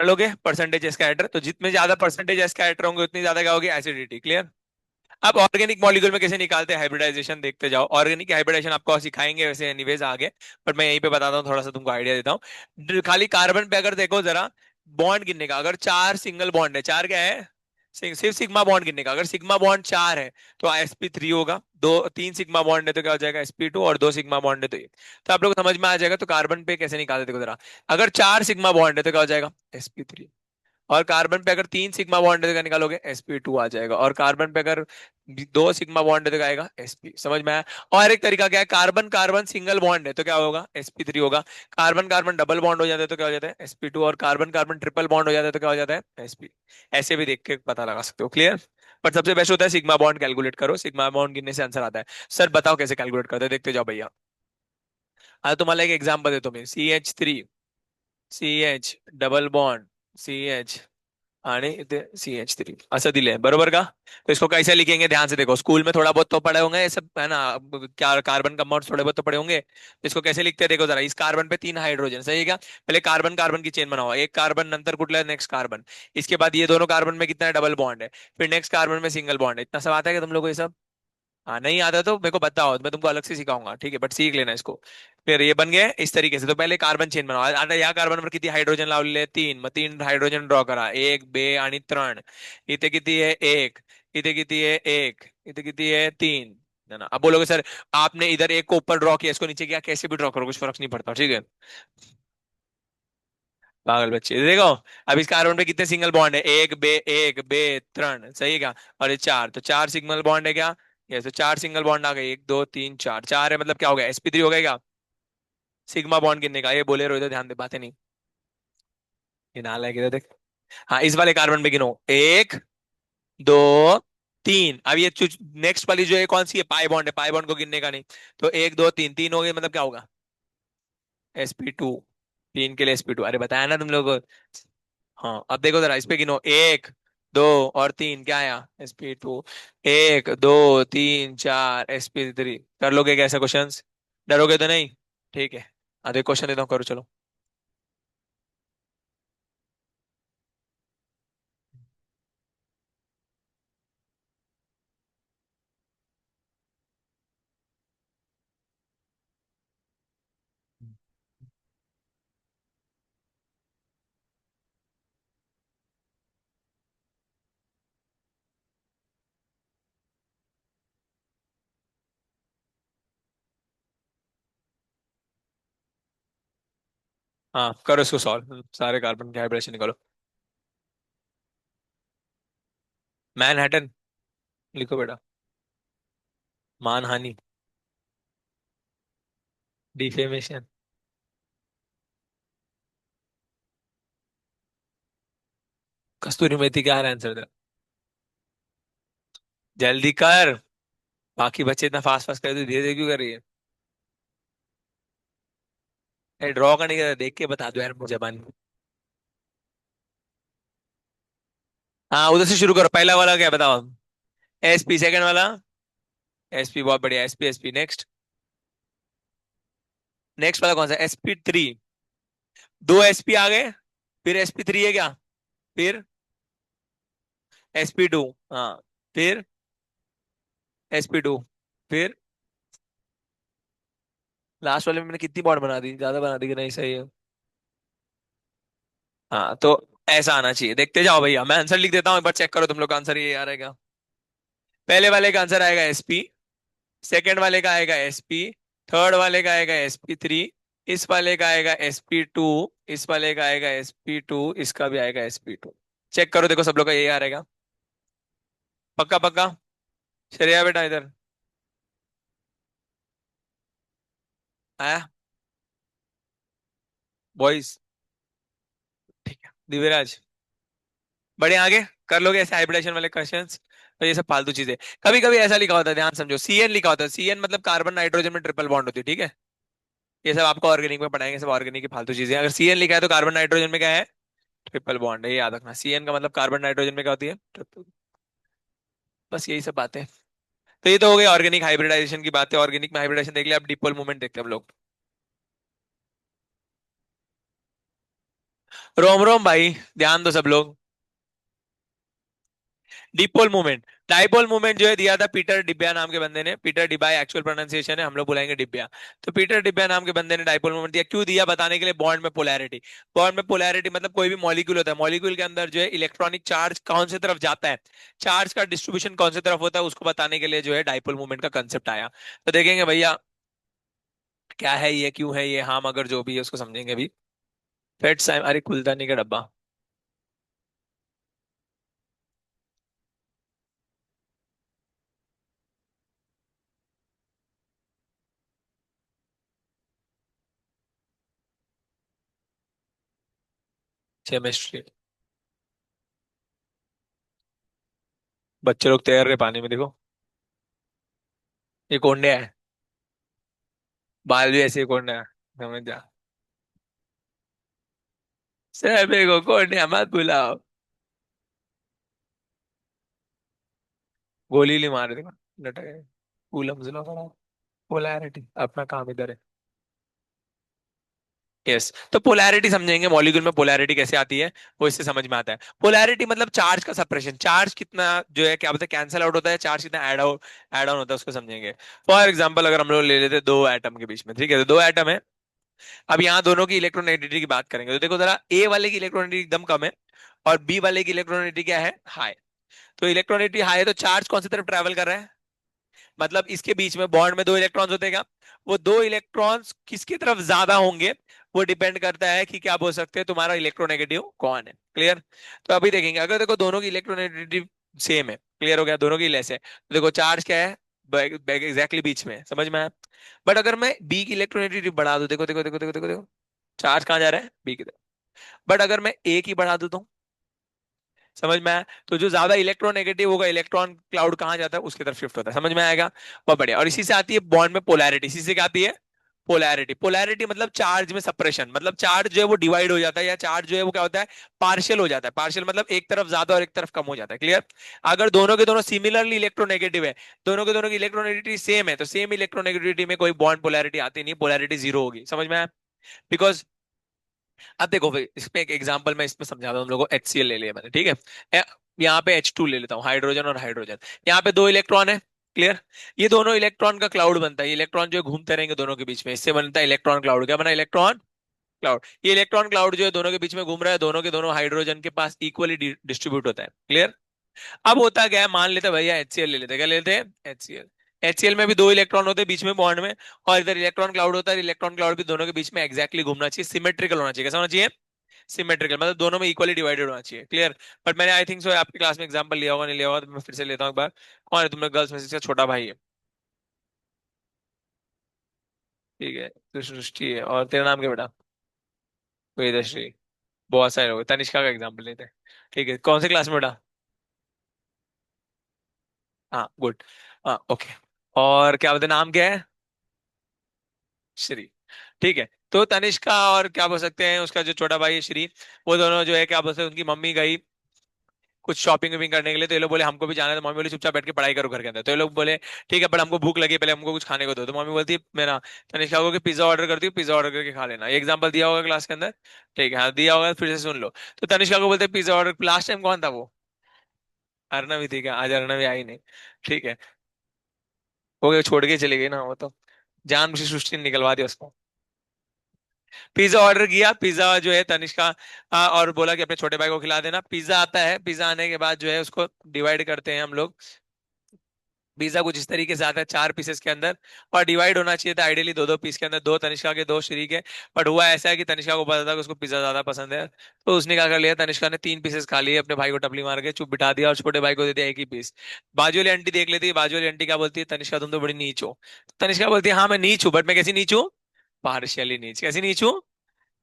कर लोगे परसेंटेज एस कैरेक्टर, तो जितने ज्यादा परसेंटेज एस कैरेक्टर होंगे उतनी ज्यादा क्या होगी? एसिडिटी। क्लियर? अब ऑर्गेनिक मॉलिक्यूल में कैसे निकालते हैं हाइब्रिडाइजेशन देखते जाओ। ऑर्गेनिक हाइब्रिडाइजेशन आपको सिखाएंगे वैसे एनीवेज आगे, पर मैं यहीं पे बताता हूँ, थोड़ा सा तुमको आइडिया देता हूँ। खाली कार्बन पे अगर देखो जरा, बॉन्ड गिनने का, अगर चार सिंगल बॉन्ड है, चार क्या है? सिर्फ सिग्मा बॉन्ड गिनने का, अगर सिग्मा बॉन्ड चार है तो sp3 होगा। दो तीन सिग्मा बॉन्ड है तो क्या हो जाएगा? sp2। और दो सिग्मा बॉन्ड है तो ये। तो आप लोग को समझ में आ जाएगा। तो कार्बन पे कैसे निकालते देखो जरा, अगर चार सिग्मा बॉन्ड है तो क्या हो जाएगा? sp3। और कार्बन पे अगर तीन सिग्मा बॉन्ड है तो क्या निकालोगे? sp2 आ जाएगा। और कार्बन पे अगर दो सिग्मा बॉन्ड है तो क्या आएगा? sp। समझ में आया? और एक तरीका क्या है, कार्बन कार्बन सिंगल बॉन्ड है तो क्या होगा? sp3 होगा। कार्बन कार्बन डबल बॉन्ड हो जाता है तो क्या हो जाता है? sp2। और कार्बन कार्बन ट्रिपल बॉन्ड हो जाता है तो क्या हो जाता है? sp। ऐसे भी देख के पता लगा सकते हो। क्लियर? पर सबसे बेस्ट होता है सिग्मा बॉन्ड कैलकुलेट करो, सिग्मा बॉन्ड गिनने से आंसर आता है। सर बताओ कैसे कैलकुलेट करते हैं, देखते जाओ भैया। तुम्हाला एक एग्जाम्पल देतो मी। CH3, CH double bond, CH आणि इथे CH3 असं दिलंय, बरोबर का? तो इसको कैसे लिखेंगे ध्यान से देखो, स्कूल में थोड़ा बहुत तो पढ़े होंगे ये सब, है ना? क्या कार्बन कंपाउंड थोड़े बहुत तो पढ़े होंगे। तो इसको कैसे लिखते हैं देखो जरा। इस कार्बन पे तीन हाइड्रोजन, सही है क्या? पहले कार्बन कार्बन की चेन बनाओ, एक कार्बन नंतर कुठला नेक्स्ट कार्बन। इसके बाद ये दोनों कार्बन में कितना है? डबल बॉन्ड है। फिर नेक्स्ट कार्बन में सिंगल बॉन्ड है। इतना सब आता है क्या तुम लोग को ये सब? हाँ, नहीं आता तो मेरे को बताओ, मैं तुमको अलग से सिखाऊंगा, ठीक है? बट सीख लेना इसको। फिर ये बन गया इस तरीके से। तो पहले कार्बन चेन बनाओ। आता या कार्बन पर किती हाइड्रोजन लावलेले? तीन। मग तीन हाइड्रोजन ड्रॉ करा, एक बे आणि त्रण। इथे किती है? एक। इथे किती है? एक। इथे किती है? तीन। है ना? अब बोलोगे सर आपने इधर एक को ऊपर ड्रॉ किया, इसको नीचे किया, कैसे भी ड्रॉ करो कुछ फर्क नहीं पड़ता, ठीक है? पागल बच्चे, देखो। अब इस कार्बन पे कितने सिंगल बॉन्ड है? एक बे त्रण, सही है क्या? और ये चार, तो चार सिंगल बॉन्ड है क्या? ये तो चार सिंगल बॉन्ड आ गए, एक दो तीन चार, चार है मतलब क्या हो गया? sp3 हो गया क्या? सिग्मा बॉन्ड कितने का? ये बोले रहो, इधर ध्यान दे, बातें नहीं। ये नालायक इधर देख। हाँ, इस वाले कार्बन पे गिनो, एक दो तीन। अब ये नेक्स्ट वाली जो है कौन सी है? पाई बॉन्ड है, पाई बॉन्ड को गिनने का नहीं। तो एक दो तीन, तीन हो गए मतलब क्या होगा? sp2। तीन के लिए sp2, अरे बताया ना तुम लोगों को। हाँ, अब देखो जरा, इस पे गिनो, एक दो और तीन, क्या आया? sp2। एक दो तीन चार, sp3। कर लोगे क्या ऐसा क्वेश्चंस? डरोगे तो नहीं? ठीक है। आधे क्वेश्चन देता हूँ, करो चलो। हाँ, करो इसको सॉल्व, सारे कार्बन के हाइब्रिडेशन निकालो। मैनहट्टन। लिखो बेटा। मानहानि। डिफेमेशन। कस्तूरी मेथी क्या है आंसर? जल्दी कर। बाकी बच्चे इतना फास्ट फास्ट कर, तो धीरे धीरे क्यों कर रही है? ड्रॉ करने के देख के बता दो यार मुझे जबान। हाँ उधर से शुरू करो, पहला वाला क्या बताओ? एसपी। सेकंड वाला? एसपी, बहुत बढ़िया। SP SP next. नेक्स्ट वाला कौन सा? SP3। दो एसपी आ गए, फिर SP3 है क्या? फिर SP2। हाँ। फिर SP2। फिर लास्ट वाले में मैंने कितनी बॉन्ड बना दी? ज्यादा बना दी कि नहीं? सही है। हाँ तो ऐसा आना चाहिए। देखते जाओ भैया, मैं आंसर लिख देता हूँ, एक बार चेक करो तुम लोग का आंसर ये आ रहेगा। पहले वाले का आंसर आएगा SP। सेकंड वाले का आएगा SP। थर्ड वाले का आएगा SP3। इस वाले का आएगा SP2। इस वाले का आएगा SP2, इसका भी आएगा SP2। चेक करो, देखो सब लोग का यही आ रहेगा। पक्का पक्का। श्रेया बेटा इधर आया। बॉयज। ठीक है दिव्यराज। बड़े आगे कर लोगे ऐसे हाइब्रिडेशन वाले क्वेश्चंस? तो ये सब फालतू चीजें। कभी कभी ऐसा लिखा होता है, ध्यान समझो, CN लिखा होता है। CN मतलब कार्बन नाइट्रोजन में ट्रिपल बॉन्ड होती है, ठीक है? ये सब आपको ऑर्गेनिक में पढ़ाएंगे, सब ऑर्गेनिक की फालतू चीजें। अगर CN लिखा है तो कार्बन नाइट्रोजन में क्या है? ट्रिपल बॉन्ड है, ये याद रखना। CN का मतलब कार्बन नाइट्रोजन में क्या होती है? ट्रिपल। बस यही सब बातें। तो ये तो हो गई ऑर्गेनिक हाइब्रिडाइजेशन की बातें। ऑर्गेनिक में हाइब्रिडाइजेशन देख लिया, अब डिपोल मूवमेंट देखते हैं हम लोग। रोम रोम भाई, ध्यान दो सब लोग। Dipole movement. डाइपोल मूवमेंट जो है दिया था पीटर डिब्या नाम के बंदे ने। पीटर डिबाय एक्चुअल प्रोनाउंसिएशन है, हम लोग बुलाएंगे डिब्या। तो पीटर डिब्या नाम के बंदे ने डाइपोल मूवमेंट दिया। क्यों दिया? बताने के लिए, बॉन्ड में पोलैरिटी। बॉन्ड में पोलैरिटी मतलब कोई भी मॉलिक्यूल होता है, मॉलिक्यूल के अंदर जो है इलेक्ट्रॉनिक चार्ज कौन से तरफ जाता है, चार्ज का डिस्ट्रीब्यूशन कौन से तरफ होता है, उसको बताने के लिए जो है डाइपोल मूवमेंट का कंसेप्ट आया। तो देखेंगे भैया क्या है ये, क्यों है ये, हम अगर जो भी है उसको समझेंगे अभी। फेट साइम, अरे कुलदानी का डब्बा। केमिस्ट्री। बच्चे लोग तैर रहे पानी में, देखो। ये कोंडे है। बाल भी ऐसे ही कोंडे है। समझ जा। सभी को कोंडे मत बुलाओ। गोली ली मार, देखो। लटक गए। कूलम से लगा। पोलैरिटी अपना काम इधर है। यस, तो पोलैरिटी समझेंगे, मॉलिक्यूल में पोलैरिटी कैसे आती है वो इससे समझ में आता है। पोलैरिटी मतलब चार्ज का सप्रेशन, चार्ज कितना जो है क्या बोलते हैं कैंसिल आउट होता है, चार्ज कितना ऐड ऑन होता है, उसको समझेंगे। फॉर एग्जांपल अगर हम लोग ले लेते हैं दो एटम के बीच में, ठीक है, तो दो एटम है। अब यहाँ दोनों की इलेक्ट्रोनेगेटिविटी की बात करेंगे तो देखो जरा, ए वाले की इलेक्ट्रोनेगेटिविटी एकदम कम है और बी वाले की इलेक्ट्रोनेगेटिविटी क्या है? हाई। तो इलेक्ट्रोनेगेटिविटी हाई है तो चार्ज कौन सी तरफ ट्रैवल कर रहा है? मतलब इसके बीच में बॉन्ड में दो इलेक्ट्रॉन्स होते हैं क्या? वो दो इलेक्ट्रॉन्स किसकी तरफ ज्यादा होंगे, वो डिपेंड करता है कि क्या बोल सकते हैं तुम्हारा इलेक्ट्रोनेगेटिव कौन है। क्लियर? तो अभी देखेंगे, अगर देखो दोनों की इलेक्ट्रोनेगेटिव सेम है, क्लियर हो गया, दोनों की लेस है, तो देखो चार्ज क्या है? एग्जैक्टली बीच में, समझ में आया? बट अगर मैं बी की इलेक्ट्रोनेगेटिविटी बढ़ा दूं, देखो देखो देखो देखो देखो देखो, चार्ज कहाँ जा रहा है? बी की तरफ। बट अगर मैं ए की बढ़ा दूं तो, समझ में आया? तो जो ज्यादा इलेक्ट्रोनेगेटिव होगा, इलेक्ट्रॉन क्लाउड कहाँ जाता है? उसकी तरफ शिफ्ट होता है। समझ में आएगा? बहुत बढ़िया। और इसी से आती है बॉन्ड में पोलैरिटी। इसी से क्या आती है? पोलैरिटी। पोलैरिटी मतलब चार्ज में सप्रेशन, मतलब चार्ज जो है वो डिवाइड हो जाता है, या चार्ज जो है वो क्या होता है? पार्शियल हो जाता है। पार्शियल मतलब एक तरफ ज्यादा और एक तरफ कम हो जाता है। क्लियर? अगर दोनों के दोनों सिमिलरली इलेक्ट्रोनेगेटिव है, दोनों की इलेक्ट्रोनेगेटिविटी सेम है, तो सेम इलेक्ट्रोनेगेटिविटी में कोई बॉन्ड पोलैरिटी आती नहीं, पोलैरिटी जीरो होगी। समझ में आया? बिकॉज अब देखो भाई, इसमें एक एग्जांपल मैं इसमें समझाता हूँ तुम लोगों को। HCl ले लिया मैंने, ठीक है। ए- यहाँ पे H2 ले लेता हूँ, हाइड्रोजन और हाइड्रोजन। यहाँ पे दो इलेक्ट्रॉन है। क्लियर? ये दोनों इलेक्ट्रॉन का क्लाउड बनता है। ये इलेक्ट्रॉन जो है घूमते रहेंगे दोनों के बीच में, इससे बनता है इलेक्ट्रॉन क्लाउड। क्या बना? Electron cloud. ये इलेक्ट्रॉन क्लाउड जो है दोनों के बीच में घूम रहा है, दोनों के दोनों हाइड्रोजन के पास इक्वली डिस्ट्रीब्यूट होता है। क्लियर? अब होता क्या है, मान लेते हैं भैया HCl ले लेते हैं। क्या लेते हैं? HCl। HCl में भी दो इलेक्ट्रॉन होते हैं बीच में बॉन्ड में, और इधर इलेक्ट्रॉन क्लाउड होता है। इलेक्ट्रॉन क्लाउड भी दोनों के बीच में एक्जैक्टली घूमना चाहिए, सिमेट्रिकल होना चाहिए। कैसा होना चाहिए? सिमेट्रिकल मतलब दोनों में इक्वली डिवाइडेड होना चाहिए, क्लियर। बट मैंने आई थिंक सो आपकी क्लास में एग्जांपल लिया होगा, नहीं लिया होगा, तो मैं फिर से लेता हूँ एक बार। कौन है तुमने गर्ल्स में से इसका छोटा भाई है? ठीक है, तो सृष्टि है, और तेरा नाम क्या बेटा? वेदश्री। बहुत सारे लोग, तनिष्का का एग्जांपल लेते हैं। ठीक है, कौन से क्लास में बेटा? हाँ गुड। हाँ ओके। और क्या बोलते हैं, नाम क्या है? श्री। ठीक है, तो तनिष्का और क्या बोल सकते हैं उसका जो छोटा भाई है श्री, वो दोनों जो है क्या बोलते हैं, उनकी मम्मी गई कुछ शॉपिंग वॉपिंग करने के लिए, तो ये लोग बोले हमको भी जाना है, तो मम्मी बोली चुपचाप बैठ के पढ़ाई करो घर के अंदर। तो ये लोग बोले ठीक है, पर हमको भूख लगी है, पहले हमको कुछ खाने को दो। तो मम्मी बोलती है मेरा तनिष्का को कि पिज्जा ऑर्डर करती हूँ, पिज्जा ऑर्डर करके खा लेना। ये एग्जांपल दिया होगा क्लास के अंदर। ठीक है, हाँ दिया होगा, फिर से सुन लो। तो तनिष्का को बोलते पिज्जा ऑर्डर, लास्ट टाइम कौन था वो? अर्नव ही थी क्या? आज अर्नव ही आई नहीं। ठीक है, वो क्या छोड़ के चली गई ना वो तो, जान से सृष्टि ने निकलवा दिया उसको। पिज्जा ऑर्डर किया, पिज्जा जो है तनिष्का और बोला कि अपने छोटे भाई को खिला देना। पिज्जा आता है, पिज्जा आने के बाद जो है उसको डिवाइड करते हैं हम लोग। पिज्जा कुछ इस तरीके से आता है 4 पीसेस के अंदर, और डिवाइड होना चाहिए था आइडियली दो दो पीस के अंदर, दो तनिष्का के दो श्री के। बट हुआ ऐसा है कि तनिष्का को पता था कि उसको पिज्जा ज्यादा पसंद है, तो उसने क्या कर लिया, तनिष्का ने 3 पीसेस खा लिए, अपने भाई को टपली मार के चुप बिठा दिया, और छोटे भाई को दे दिया एक ही पीस। बाजू वाली आंटी देख लेती है, बाजू वाली आंटी क्या बोलती है, तनिष्का तुम तो बड़ी नीच हो। तनिष्का बोलती है हाँ मैं नीच हूँ, बट मैं कैसी नीच हूँ? पार्शियली नीच। कैसी नीच हूँ?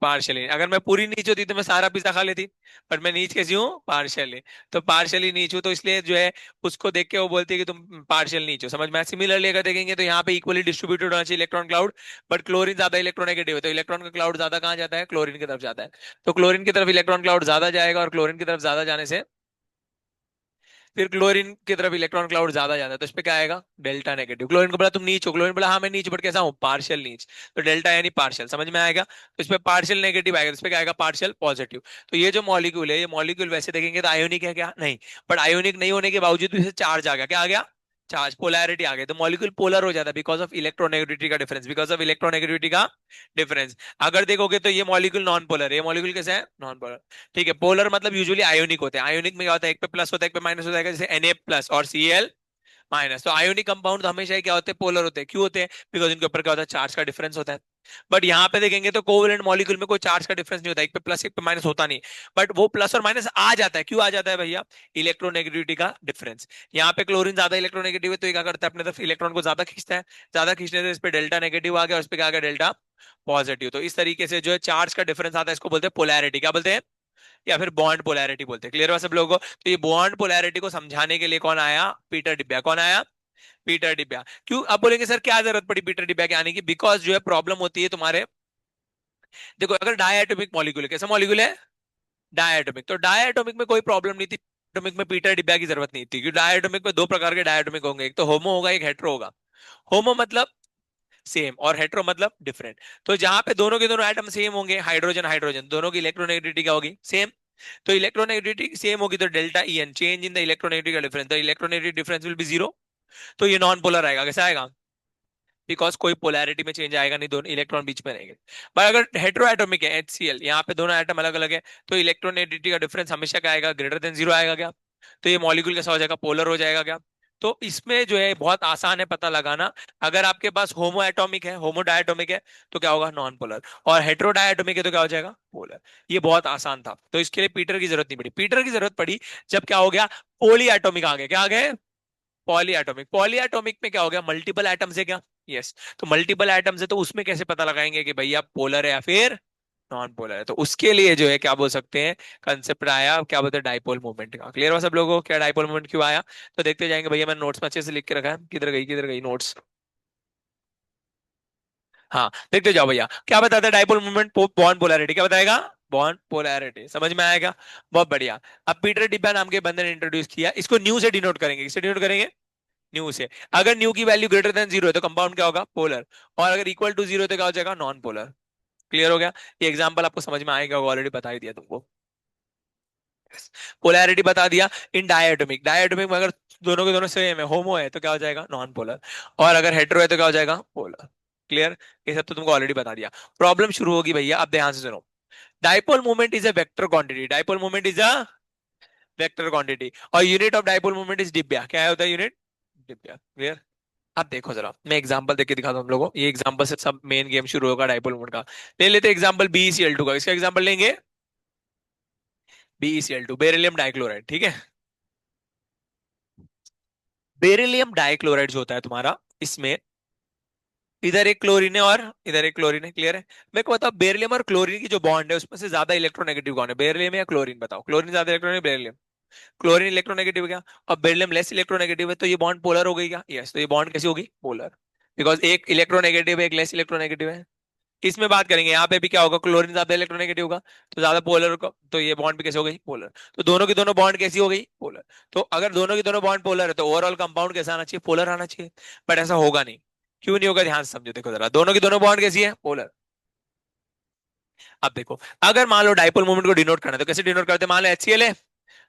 पार्शली। अगर मैं पूरी नीच होती तो मैं सारा पिज्जा खा लेती, पर मैं नीच कैसी हूँ? पार्शली। तो पार्शली नीच हूँ, तो इसलिए जो है उसको देख के वो बोलती है कि तुम पार्शियल नीच हो, समझ में? सिमिलरली अगर देखेंगे तो यहाँ पे इक्वली डिस्ट्रीब्यूटेड होना चाहिए इलेक्ट्रॉन क्लाउड, बट क्लोरीन ज्यादा इलेक्ट्रोनेगेटिव है, तो इलेक्ट्रॉन का क्लाउड ज्यादा कहाँ जाता है? क्लोरीन की तरफ जाता है। तो क्लोरीन की तरफ इलेक्ट्रॉन क्लाउड ज्यादा जाएगा, और क्लोरीन की तरफ ज्यादा जाने से फिर क्लोरीन की तरफ इलेक्ट्रॉन क्लाउड ज्यादा जाता है, तो इस पे क्या आएगा? Delta negative. क्लोरीन को बोला तुम नीच हो, क्लोरीन बोला हाँ मैं नीच, बट कैसा हूँ? पार्शियल नीच। तो डेल्टा यानी पार्शियल, समझ में आएगा? तो इस पे पार्शियल नेगेटिव आएगा, तो इस पे क्या आएगा? Partial positive. तो ये जो मॉलिक्यूल है, ये मॉलिक्यूल वैसे देखेंगे तो आयोनिक है क्या? नहीं। बट आयोनिक नहीं होने के बावजूद भी इसे चार्ज आ गया, क्या आ गया? चार्ज, पोलैरिटी आ गई, तो मॉलिक्यूल पोलर हो जाता है बिकॉज ऑफ इलेक्ट्रोनेगेटिविटी का डिफरेंस, बिकॉज ऑफ इलेक्ट्रोनेगेटिविटी का डिफरेंस। अगर देखोगे तो ये मॉलिक्यूल नॉन पोलर है, ये मॉलिक्यूल कैसा है? Non polar. ठीक है, पोलर मतलब यूजुअली आयोनिक होते हैं। आयोनिक में क्या होता है, एक पे प्लस होता है, एक पे माइनस होता है, जैसे Na+ और Cl-। तो आयोनिक कंपाउंड हमेशा ही क्या होते हैं? पोलर होते हैं। क्यों होते हैं? बिकॉज इनके ऊपर क्या होता है? चार्ज का डिफरेंस होता है। बट यहाँ पे देखेंगे तो कोवेलेंट मॉलिक्यूल में कोई चार्ज का डिफरेंस नहीं होता, एक पे प्लस एक पे माइनस होता नहीं। बट वो प्लस और माइनस आ जाता है, क्यों आ जाता है भैया? इलेक्ट्रोनेगेटिविटी का डिफरेंस। यहाँ पे क्लोरीन ज्यादा इलेक्ट्रोनेगेटिव है, तो ये क्या करता है? अपने तरफ इलेक्ट्रॉन को ज्यादा खींचता है। ज्यादा खींचने से इस पे डेल्टा नेगेटिव आ गया, और इस पे क्या आ गया? Delta positive. तो इस तरीके से जो है चार्ज का डिफरेंस आता है, इसको बोलते हैं पोलैरिटी। क्या बोलते हैं? या फिर बॉन्ड पोलैरिटी बोलते हैं। क्लियर हुआ सब लोगों को? तो ये बॉन्ड पोलैरिटी को समझाने के लिए कौन आया? पीटर डिब्या। कौन आया? पीटर डिब्या। क्यों? अब बोलेंगे सर क्या जरूरत पड़ी पीटर डिब्या के आने की? बिकॉज जो है प्रॉब्लम होती है तुम्हारे, देखो अगर डायटोमिक मॉलिक्यूल है, कैसा मॉलिक्यूल है? डायटोमिक। तो डायटोमिक में कोई प्रॉब्लम नहीं थी, डायटोमिक में पीटर डिब्या की जरूरत नहीं थी, क्योंकि डायटोमिक में दो प्रकार के डायटोमिक होंगे, एक तो होमो होगा, एक हेट्रो होगा। होमो मतलब सेम, और हेट्रो मतलब डिफरेंट। तो जहां पे दोनों के दोनों एटम सेम होंगे, हाइड्रोजन हाइड्रोजन, दोनों की इलेक्ट्रोनेगेटिविटी क्या होगी? सेम। तो इलेक्ट्रोनेगेटिविटी सेम होगी, तो delta En, change in the electronegative का difference, the electronegative difference will be zero. तो ये नॉन पोलर आएगा। कैसा आएगा? बिकॉज कोई पोलैरिटी में चेंज आएगा नहीं, दोनों इलेक्ट्रॉन बीच में रहेंगे। पर अगर हेट्रो एटोमिक है, HCl, यहाँ पे दोनों एटम अलग अलग है, तो इलेक्ट्रोनेगेटिविटी का डिफरेंस हमेशा क्या आएगा? ग्रेटर देन जीरो आएगा क्या? तो ये मॉलिक्यूल कैसा हो जाएगा? पोलर हो जाएगा क्या? तो इसमें जो है बहुत आसान है पता लगाना। अगर आपके पास होमो एटॉमिक है, होमो डायटोमिक है, तो क्या होगा? Non polar. और हेट्रो डायटोमिक है तो क्या हो जाएगा? पोलर। ये बहुत आसान था, तो इसके लिए पीटर की जरूरत नहीं पड़ी। पीटर की जरूरत पड़ी जब क्या हो गया? पोली एटोमिक आ गए। क्या आ गए? Poly atomic. पॉली एटॉमिक में क्या हो गया? मल्टीपल एटम्स है क्या? यस। तो मल्टीपल एटम्स है, तो उसमें कैसे पता लगाएंगे कि भैया पोलर है या फिर नॉन पोलर है? तो उसके लिए जो है क्या बोल सकते हैं, कंसेप्ट आया, क्या बोलते हैं, डाइपोल मूवमेंट का। क्लियर हुआ सब लोगों को? क्या डाइपोल मूवमेंट क्यों आया? तो देखते जाएंगे भैया, मैंने नोट्स में अच्छे से लिख के रखा है, किधर गई किधर गई नोट्स? हाँ देखते जाओ भैया, क्या बताता है डाइपोल मूवमेंट? Bond polarity. क्या बताएगा? Bond polarity. समझ में आएगा? बहुत बढ़िया। अब पीटर डिब्बा नाम के बंदे ने इंट्रोड्यूस किया, इसको न्यू से डिनोट करेंगे। किससे डिनोट करेंगे? न्यू से। अगर न्यू की वैल्यू ग्रेटर देन जीरो है तो कंपाउंड क्या होगा? पोलर। और अगर इक्वल टू जीरो है तो क्या हो जाएगा? Non polar. क्लियर हो गया? ये एग्जांपल आपको समझ में आएगा, ऑलरेडी बता ही दिया तुमको। पोलैरिटी बता दिया। इन डायटोमिक, डायटोमिक में अगर दोनों के दोनों सेम है, होमो है, तो क्या हो जाएगा? Non polar. और अगर हेटेरो है तो क्या हो जाएगा? पोलर। क्लियर? ये सब तो तुमको ऑलरेडी बता दिया। प्रॉब्लम शुरू होगी भैया, अब ध्यान से सुनो। Dipole moment is a vector quantity. Dipole moment is a vector quantity, और unit of dipole moment is debye. क्या होता है यूनिट? डिब्या। क्लियर? अब देखो जरा, मैं एग्जांपल देके दिखाता हूं हम लोगों को। ये एग्जांपल से सब मेन गेम शुरू होगा डाइपोल मोमेंट का। ले लेते एग्जांपल BeCl2 का। इसका एग्जांपल लेंगे। BeCl2, बेरिलियम डाइक्लोराइड, ठीक है। बेरिलियम डाइक्लोराइड जो होता है तुम्हारा, इसमें इधर एक क्लोरीन है और इधर एक क्लोरीन है, क्लियर है। मेरे को बताओ, बेरिलियम और क्लोरीन की जो बॉन्ड है उसमें से ज्यादा इलेक्ट्रोनेगेटिव कौन है, बेरिलियम या क्लोरीन? बताओ, क्लोरीन ज्यादा इलेक्ट्रोनेगेटिव, बेरिलियम? क्लोरीन इलेक्ट्रोनेगेटिव है क्या? और बेरिलियम लेस इलेक्ट्रोनेगेटिव है, तो ये बॉन्ड पोलर हो गई क्या? यस, तो ये बॉन्ड कैसी होगी, पोलर। बिकॉज एक इलेक्ट्रोनेगेटिव है, एक लेस इलेक्ट्रोनेगेटिव है। इसमें बात करेंगे, यहाँ पे भी क्या होगा, क्लोरीन ज्यादा इलेक्ट्रोनेगेटिव होगा, तो ज्यादा पोलर होगा, तो ये बॉन्ड भी कैसे हो गई, पोलर। तो दोनों की दोनों बॉन्ड कैसी हो गई, पोलर। तो अगर दोनों की दोनों बॉन्ड पोलर है तो ओवरऑल कंपाउंड कैसा आना चाहिए, पोलर आना चाहिए। बट ऐसा होगा नहीं। क्यों नहीं होगा, ध्यान से समझो, देखो जरा, दोनों की दोनों बॉन्ड कैसी है, पोलर। अब देखो, अगर मान लो डाइपोल मोमेंट को डिनोट करना है तो कैसे डिनोट करते हैं, मान लो HCl है,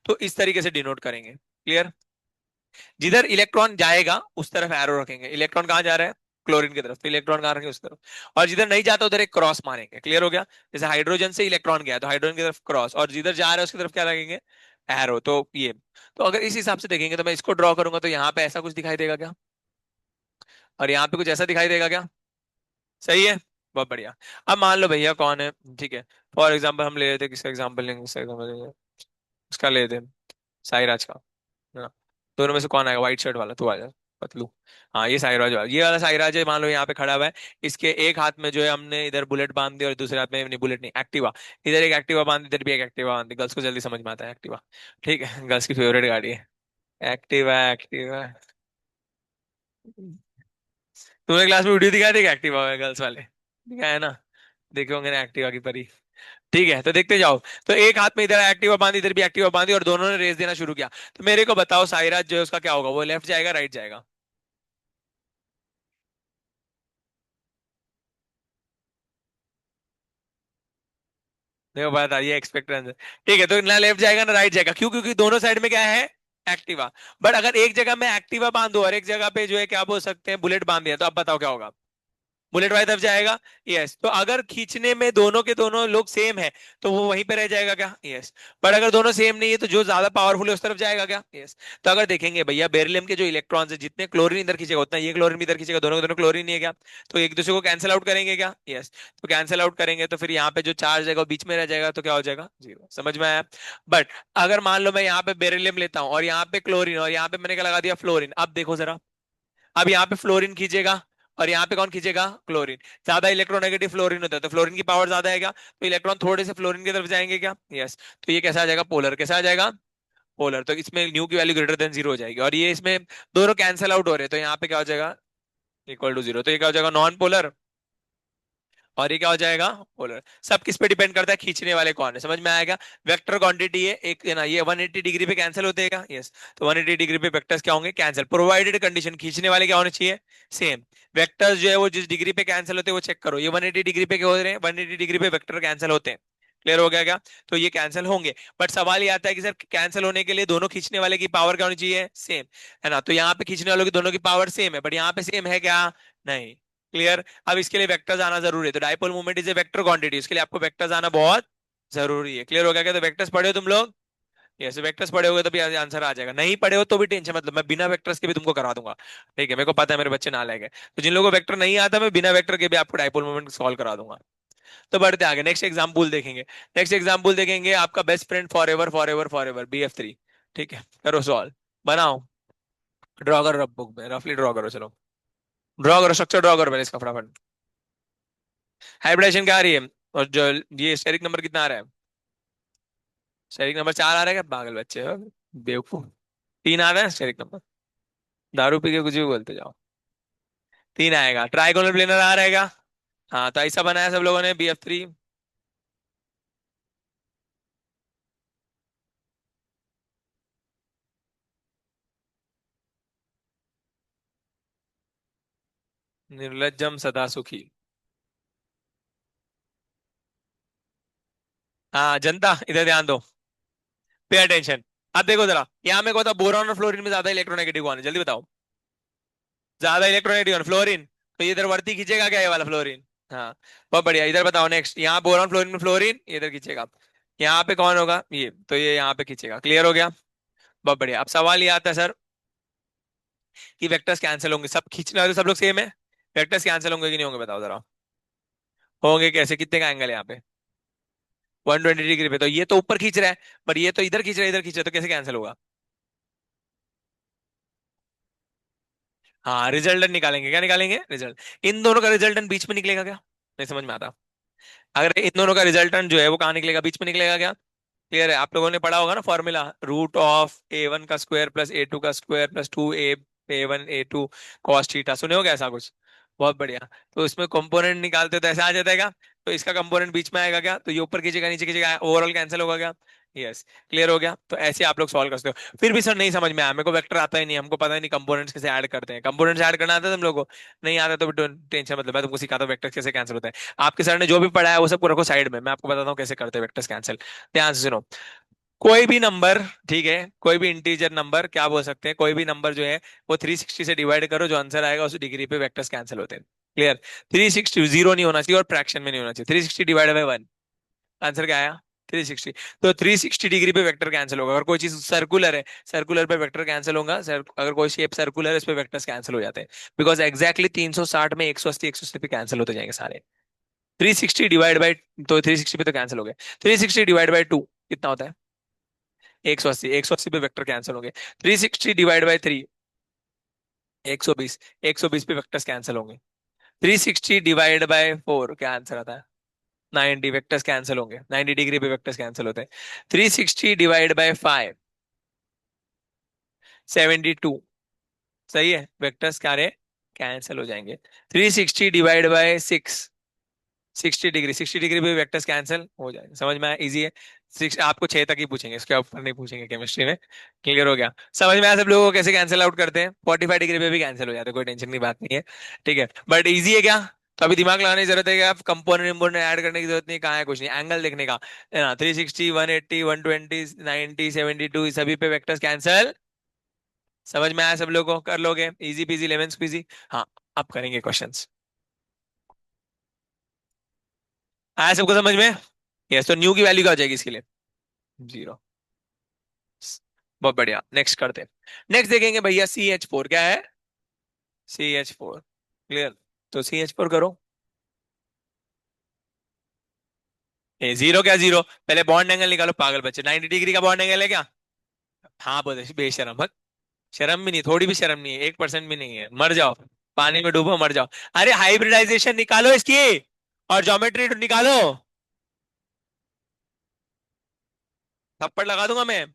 तो इस तरीके से डिनोट करेंगे, क्लियर। जिधर इलेक्ट्रॉन जाएगा उस तरफ एरो रखेंगे, इलेक्ट्रॉन कहाँ जा रहा है, क्लोरीन की तरफ, तो इलेक्ट्रॉन कहाँ रखेंगे, उस तरफ। और जिधर नहीं जाता उधर एक क्रॉस मारेंगे, क्लियर हो गया। जैसे हाइड्रोजन से इलेक्ट्रॉन गया तो हाइड्रोजन की तरफ क्रॉस, और जिधर जा रहा है उसकी तरफ क्या लगेंगे, एरो, तो ये। तो अगर इस हिसाब से देखेंगे तो मैं इसको ड्रॉ करूंगा तो यहाँ पे ऐसा कुछ दिखाई देगा क्या, और यहाँ पे कुछ ऐसा दिखाई देगा क्या, सही है। बहुत बढ़िया। अब मान लो भैया कौन है, ठीक है। फॉर एग्जाम्पल हम ले लेते हैं, किसका एग्जाम्पल लेंगे, किसका एग्जाम्पल लेंगे, उसका ले लेते हैं, साईराज का। हाँ। दोनों में से कौन आएगा, व्हाइट शर्ट वाला, तू आ जा, पतलू। हाँ, ये साईराज वाला, ये वाला साईराज है, मान लो यहाँ पे खड़ा हुआ है। इसके एक हाथ में जो है हमने इधर बुलेट बांध दी, और दूसरे हाथ में नहीं, बुलेट नहीं, एक्टिवा। इधर एक एक्टिवा बांध दी, इधर भी एक एक्टिवा बांध दी, गर्ल्स को जल्दी समझ में आता है एक्टिवा। ठीक है, गर्ल्स की फेवरेट गाड़ी है एक्टिवा, एक्टिवा। तुम्हें क्लास में वीडियो दिखाई देगा एक्टिवा में, गर्ल्स वाले दिखाया है ना, देखे होंगे ना एक्टिवा की परी। ठीक है, तो देखते जाओ। तो एक हाथ में इधर एक्टिवा बांधी, इधर भी एक्टिवा बांधी, और दोनों ने रेस देना शुरू किया। तो मेरे को बताओ, साइराज जो है उसका क्या होगा, वो लेफ्ट जाएगा, राइट जाएगा? देखो बात आ रही है, एक्सपेक्टेंस। ठीक है, तो ना लेफ्ट जाएगा ना राइट जाएगा, क्यों? क्योंकि दोनों साइड में क्या है, एक्टिवा। बट अगर एक जगह में एक्टिवा बांधो और एक जगह पे जो है क्या बोल सकते हैं, बुलेट बांध दिया, तो अब बताओ क्या होगा, बुलेट वाली तरफ जाएगा। यस, तो अगर खींचने में दोनों के दोनों लोग सेम है तो वो वहीं पे रह जाएगा क्या, यस। पर अगर दोनों सेम नहीं है तो जो ज्यादा पावरफुल है उस तरफ जाएगा क्या, यस। तो अगर देखेंगे भैया, बेरिलियम के जो इलेक्ट्रॉन्स है, जितने क्लोरीन इधर खींचेगा उतना ये क्लोरीन भी इधर खींचेगा, दोनों के दोनों क्लोरीन ही है क्या, तो एक दूसरे को कैंसिल आउट करेंगे क्या, यस। तो कैंसिल आउट करेंगे तो फिर यहाँ पे जो चार्ज है वो बीच में रह जाएगा, तो क्या हो जाएगा, जीरो, समझ में आया। बट अगर मान लो मैं यहाँ पे बेरिलियम लेता हूँ और यहाँ पे क्लोरीन, और यहाँ पे मैंने क्या लगा दिया, फ्लोरीन, अब देखो जरा, अब यहाँ पे फ्लोरीन खींचेगा और यहाँ पे कौन खींचेगा, क्लोरीन। ज्यादा इलेक्ट्रोनेगेटिव फ्लोरीन होता है, तो फ्लोरीन की पावर ज्यादा है क्या, तो इलेक्ट्रॉन थोड़े से फ्लोरीन की तरफ जाएंगे क्या, यस। तो ये कैसा आ जाएगा, पोलर, कैसा आ जाएगा, पोलर। तो इसमें न्यू की वैल्यू ग्रेटर देन जीरो हो जाएगी, और ये इसमें दोनों कैंसिल आउट हो रहे हैं, तो यहाँ पे क्या हो जाएगा, इक्वल टू जीरो। तो ये क्या हो जाएगा, नॉन पोलर, और ये क्या हो जाएगा, पोलर। सब किस पे डिपेंड करता है, खींचने वाले कौन है, समझ में आएगा। वेक्टर क्वांटिटी है एक, है ना, ये 180 डिग्री पे कैंसिल होते हैं, यस। तो 180 डिग्री पे वेक्टर्स क्या होंगे, कैंसिल, प्रोवाइडेड कंडीशन, खींचने वाले क्या होने चाहिए, सेम। वेक्टर्स जो है वो जिस डिग्री पे कैंसिल होते हैं वो चेक करो, ये 180 डिग्री पे क्या हो रहे हैं, 180 डिग्री पे वेक्टर कैंसिल होते हैं, क्लियर हो गया क्या। तो ये कैंसिल होंगे। बट सवाल ये आता है कि सर कैंसिल होने के लिए दोनों खींचने वाले की पावर क्या होनी चाहिए, सेम, है ना। तो यहाँ पे खींचने वालों की दोनों की पावर सेम है, बट यहाँ पे सेम है क्या, नहीं, क्लियर। अब इसके लिए वेक्टर्स आना जरूरी है, तो dipole movement is a vector quantity, इसके लिए आपको वेक्टर्स आना बहुत जरूरी है, क्लियर हो गया क्या। तो वेक्टर्स पढ़े हो तुम लोग, यस, वेक्टर्स पढ़े होगे तो भी आंसर आ जाएगा, नहीं पढ़े हो तो भी टेंशन मतलब, मैं बिना वेक्टर्स के भी तुमको करा दूंगा। ठीक है, मेरे को पता है मेरे बच्चे नालायक है, तो जिन लोगों को वेक्टर नहीं आता मैं बिना वेक्टर के भी आपको डाइपोल मूवमेंट सॉल्व करा दूंगा। तो बढ़ते आगे, नेक्स्ट एग्जाम्पल देखेंगे। नेक्स्ट एग्जाम्पल देखेंगे, आपका best friend for ever for ever for ever, BF3। ठीक है, करो सॉल्व, बनाओ, ड्रॉ करो बुक में, रफली ड्रॉ करो, चलो ड्रॉ करो, स्ट्रक्चर ड्रॉ करो पहले इसका फटाफट। हाइब्रिडेशन क्या आ रही है, और जो ये स्टेरिक नंबर कितना आ रहा है, स्टेरिक नंबर 4 आ रहा है क्या, पागल बच्चे हो, बेवकूफ। 3 आ रहा है स्टेरिक नंबर, दारू पी के कुछ भी बोलते जाओ। 3 आएगा, ट्राइगोनल प्लेनर आ रहेगा। हाँ, तो ऐसा बनाया सब लोगों ने, BF3। निर्लज्जम सदा सुखी। हाँ जनता, इधर ध्यान दो, पे अटेंशन। अब देखो जरा, यहाँ में को था बोरॉन और फ्लोरीन में ज्यादा इलेक्ट्रोनेगेटिव कौन है, जल्दी बताओ। ज्यादा इलेक्ट्रोनेगेटिव कौन, फ्लोरीन। तो ये इधर वर्ती खींचेगा क्या, ये वाला फ्लोरीन। हाँ, बहुत बढ़िया, इधर बताओ नेक्स्ट, यहाँ बोरॉन फ्लोरीन में फ्लोरीन, ये इधर खींचेगा। यहाँ पे कौन होगा, ये तो ये यहाँ पे खींचेगा, क्लियर हो गया। बहुत बढ़िया। अब सवाल ये आता है सर कि वेक्टर्स कैंसिल होंगे, सब खींचने वाले सब लोग सेम है, वेक्टर्स कैंसिल होंगे कि नहीं होंगे, बताओ जरा। होंगे कैसे, कितने का एंगल है यहाँ पे, 120 डिग्री पे, तो ये तो ऊपर खींच रहा है, पर ये तो इधर खींच रहा है, इधर खींच रहा है, तो कैसे कैंसिल होगा? हाँ, रिजल्टेंट निकालेंगे, क्या निकालेंगे? रिजल्ट। इन दोनों का रिजल्टेंट बीच में निकलेगा क्या? नहीं समझ में आता। अगर इन दोनों का रिजल्टेंट जो है वो कहाँ निकलेगा? बीच में निकलेगा क्या? क्लियर है? आप लोगों ने पढ़ा होगा ना फॉर्मूला, रूट ऑफ a1 का स्क्वायर प्लस a2 का square plus 2a1 a2 cos theta, सुने हो क्या ऐसा कुछ? बहुत बढ़िया। तो इसमें कंपोनेंट निकालते हो तो ऐसा आ जाता है क्या? तो इसका कंपोनेंट बीच में आएगा क्या? तो ये ऊपर खींचेगा, नीचे खींचेगा, ओवरऑल कैंसिल होगा क्या? यस। क्लियर हो गया? तो ऐसे आप लोग सॉल्व कर सकते हो। फिर भी सर नहीं समझ में आया, मेरे को वेक्टर आता ही नहीं, हमको पता ही नहीं कंपोनेंट्स कैसे ऐड करते हैं। कंपोनेंट्स ऐड करना आता है तुम लोगों को? नहीं आता तो टेंशन, मतलब मैं तुमको सिखाता हूँ वेक्टर कैसे कैंसिल होता है। आपके सर ने जो भी पढ़ा है वो सब रखो साइड में, मैं आपको बताता हूँ कैसे करते हैं वेक्टर्स कैंसिल। ध्यान से सुनो। कोई भी नंबर, ठीक है, कोई भी इंटीजर नंबर, क्या बोल सकते हैं, कोई भी नंबर जो है वो 360 से डिवाइड करो, जो आंसर आएगा उस डिग्री पे वेक्टर्स कैंसिल होते हैं। क्लियर? 360 जीरो नहीं होना चाहिए और फ्रैक्शन में नहीं होना चाहिए, 360 डिवाइड बाय 1, आंसर क्या आया? 360। तो 360 डिग्री पे वेक्टर कैंसिल होगा। अगर कोई चीज सर्कुलर है, सर्कुलर पे वेक्टर कैंसिल होगा, अगर कोई शेप सर्कुलर है इस पे वेक्टर्स कैंसिल हो जाते हैं। बिकॉज एग्जैक्टली 360 में 180 180 पे कैंसिल होते जाएंगे सारे। 360 डिवाइड बाई, तो 360 पे तो कैंसिल हो गए। 360 डिवाइड बाई 2 कितना होता है? 180, 180 पे वेक्टर कैंसिल होंगे। 360 डिवाइड बाई 3, 120, 120 पे वेक्टर्स कैंसिल होंगे। 360 डिवाइड बाय 4, क्या आंसर आता है? 90, वेक्टर्स कैंसिल होंगे, 90 डिग्री पे वेक्टर्स कैंसिल होते हैं। 360 डिवाइड बाय 5, 72, सही है, वेक्टर्स क्या रहे? कैंसिल हो जाएंगे। 360 डिवाइड बाय 6, 60 डिग्री, 60 डिग्री पे वेक्टर्स कैंसिल हो जाएंगे। समझ में आया? इजी है। सिक्स, आपको 6 तक ही पूछेंगे, इसके ऊपर नहीं पूछेंगे केमिस्ट्री में। क्लियर हो गया? समझ में आया सब लोगों को कैसे कैंसिल आउट करते हैं? 45 डिग्री पे भी कैंसिल हो जाते हैं, कोई टेंशन की बात नहीं है। ठीक है, बट इजी है क्या? तो अभी दिमाग लगाने की जरूरत है कि आप कंपोनेंट इंपोनेंट ऐड करने की जरूरत नहीं, कहाँ है कुछ नहीं, एंगल देखने का है ना। 360, 180, 120, 90, 72, सभी पे वेक्टर्स कैंसिल। समझ में आया सब लोगों को? कर लोगे? Easy peasy lemon squeezy. हाँ, अब करेंगे क्वेश्चंस। आया सबको समझ में? यस, तो न्यू की वैल्यू क्या हो जाएगी इसके लिए? 0। बहुत बढ़िया, नेक्स्ट करते हैं। नेक्स्ट देखेंगे भैया, CH4 क्या है? CH4। क्लियर? तो CH4 करो। ए जीरो क्या जीरो? पहले बॉन्ड एंगल निकालो पागल बच्चे, 90 डिग्री का बॉन्ड एंगल है क्या? हाँ बोले बेशरम, भग। शर्म भी नहीं, थोड़ी भी शर्म नहीं है, 1% भी नहीं है, मर जाओ। पानी में डूबो मर जाओ। अरे हाइब्रिडाइजेशन निकालो इसकी, और ज्योमेट्री निकालो। थप्पड़ लगा दूंगा मैं।